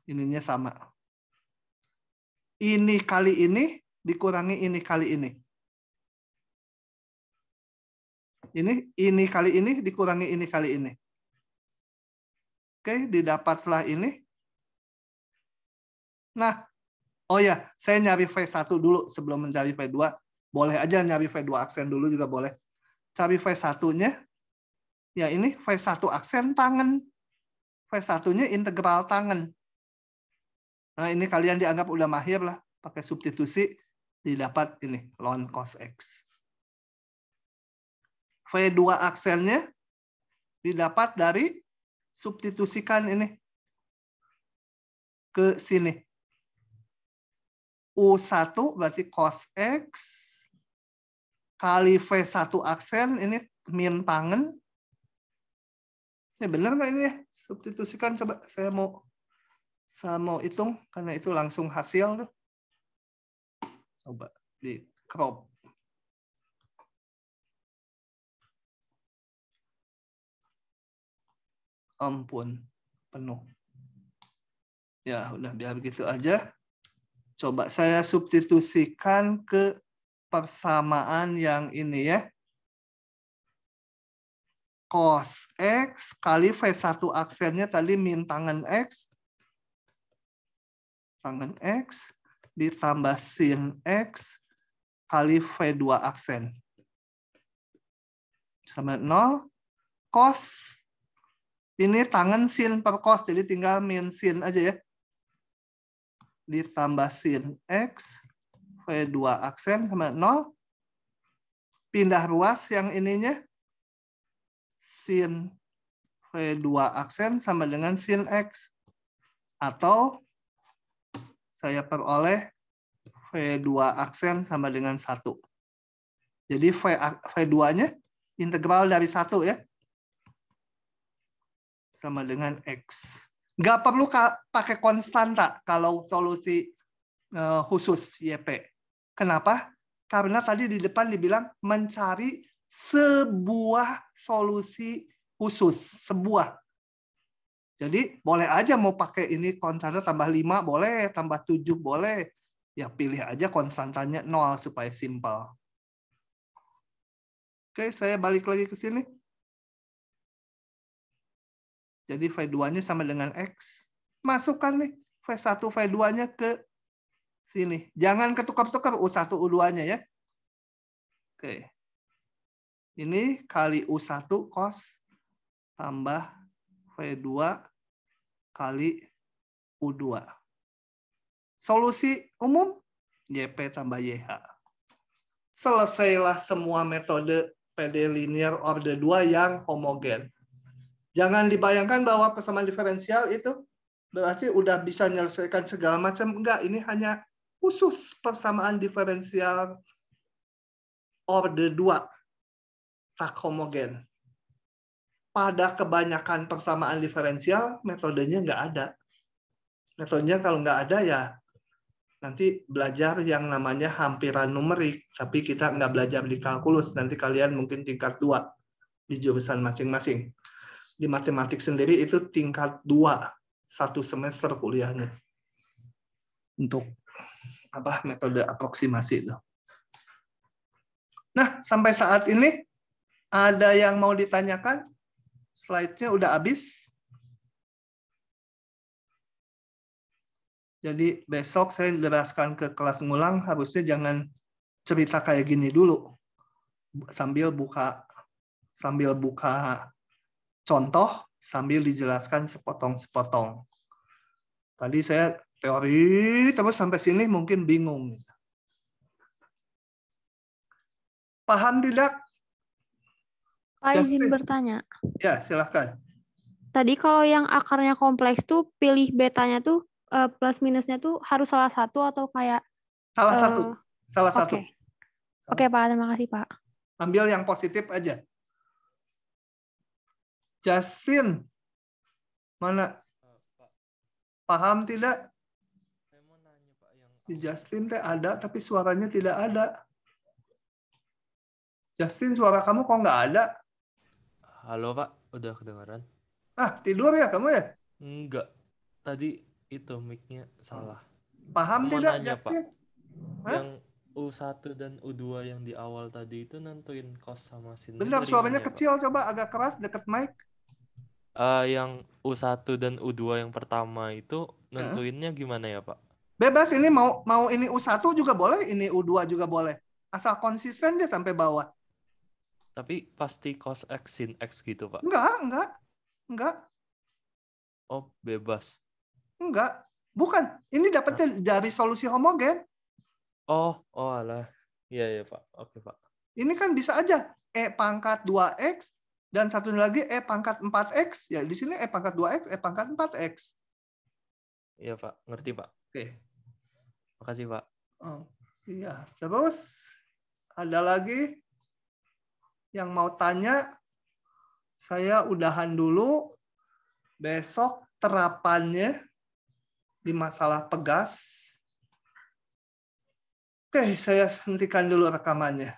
ininya sama. Ini kali ini dikurangi ini kali ini. Ini kali ini dikurangi ini kali ini. Oke, didapatlah ini. Nah, oh ya, saya nyari V1 dulu sebelum mencari V2. Boleh aja nyari V2 aksen dulu juga boleh. Cari V1-nya. Ya ini V1 aksen tangen. V1-nya integral tangen. Nah, ini kalian dianggap udah mahir lah. Pakai substitusi, didapat ini, ln cos X. V2 aksennya didapat dari substitusikan ini ke sini. U1 berarti cos X kali V1 aksen ini min tangen. Ya benar nggak ini ya? Substitusikan coba saya mau hitung karena itu langsung hasil tuh. Coba di crop. Ampun, penuh. Ya, udah biar begitu aja. Coba saya substitusikan ke persamaan yang ini ya. Cos X kali V1 aksennya tadi min tangen X. Tangen X ditambah sin X kali V2 aksen. Sama 0. Cos ini tangen sin per cos, jadi tinggal min sin aja ya. Ditambah sin X, V2 aksen sama 0. Pindah ruas yang ininya. Sin V2 aksen sama dengan sin X. Atau saya peroleh V2 aksen sama dengan 1. Jadi V2-nya integral dari 1 ya. Sama dengan X. Nggak perlu pakai konstanta kalau solusi khusus YP. Kenapa? Karena tadi di depan dibilang mencari sebuah solusi khusus. Sebuah. Jadi boleh aja mau pakai ini konstanta tambah 5 boleh, tambah 7 boleh. Ya pilih aja konstantanya 0 supaya simpel. Oke, saya balik lagi ke sini. Jadi V2-nya sama dengan X. masukkan nih V1, V2-nya ke sini. Jangan ketukar-tukar U1, U2-nya ya. Oke. Ini kali U1 cos tambah V2 kali U2. Solusi umum YP tambah YH. Selesailah semua metode PD linear order 2 yang homogen. Jangan dibayangkan bahwa persamaan diferensial itu berarti udah bisa menyelesaikan segala macam. Enggak, ini hanya khusus persamaan diferensial order 2 tak homogen. Pada kebanyakan persamaan diferensial, metodenya nggak ada. Metodenya kalau nggak ada ya nanti belajar yang namanya hampiran numerik, tapi kita nggak belajar di kalkulus. Nanti kalian mungkin tingkat 2 di jurusan masing-masing. Di matematik sendiri itu tingkat 2 1 semester kuliahnya. Untuk metode aproksimasi itu. Nah, sampai saat ini ada yang mau ditanyakan? Slide-nya udah habis. Jadi besok saya jelaskan ke kelas ngulang, harusnya jangan cerita kayak gini dulu. Sambil buka contoh, sambil dijelaskan sepotong-sepotong. Tadi saya teori, terus sampai sini mungkin bingung. Paham tidak? Pak izin bertanya. Ya, silahkan. Tadi kalau yang akarnya kompleks tuh pilih betanya tuh plus minusnya tuh harus salah satu atau kayak salah satu. Oke, Pak, terima kasih, Pak. Ambil yang positif aja. Justin, mana? Paham tidak? Si Justin teh ada, tapi suaranya tidak ada. Justin, suara kamu kok nggak ada? Halo, Pak. Udah kedengaran? Tidur ya kamu ya? Enggak. Tadi itu mic-nya salah. Paham Mau tidak, nanya, Justin? Pak. Yang U1 dan U2 yang di awal tadi itu nentuin cos sama sin. Bentar, suaranya kecil. Pak? Coba agak keras, deket mic. Yang U1 dan U2 yang pertama itu nentuinnya gimana ya, Pak? Bebas, ini mau ini U1 juga boleh, ini U2 juga boleh. Asal konsisten aja sampai bawah. Tapi pasti cos X sin X gitu, Pak? Enggak. Oh, bebas. Enggak. Bukan. Ini dapatnya dari solusi homogen. Oh alah. Iya, Pak. Oke, Pak. Ini kan bisa aja E pangkat 2X dan satu lagi E pangkat 4X. Ya, di sini E pangkat 2X, E pangkat 4X. Iya, Pak. Ngerti, Pak. Oke. Makasih, Pak. Oh, iya. Terus ada lagi yang mau tanya? Saya udahan dulu. Besok terapannya di masalah pegas. Oke, saya hentikan dulu rekamannya.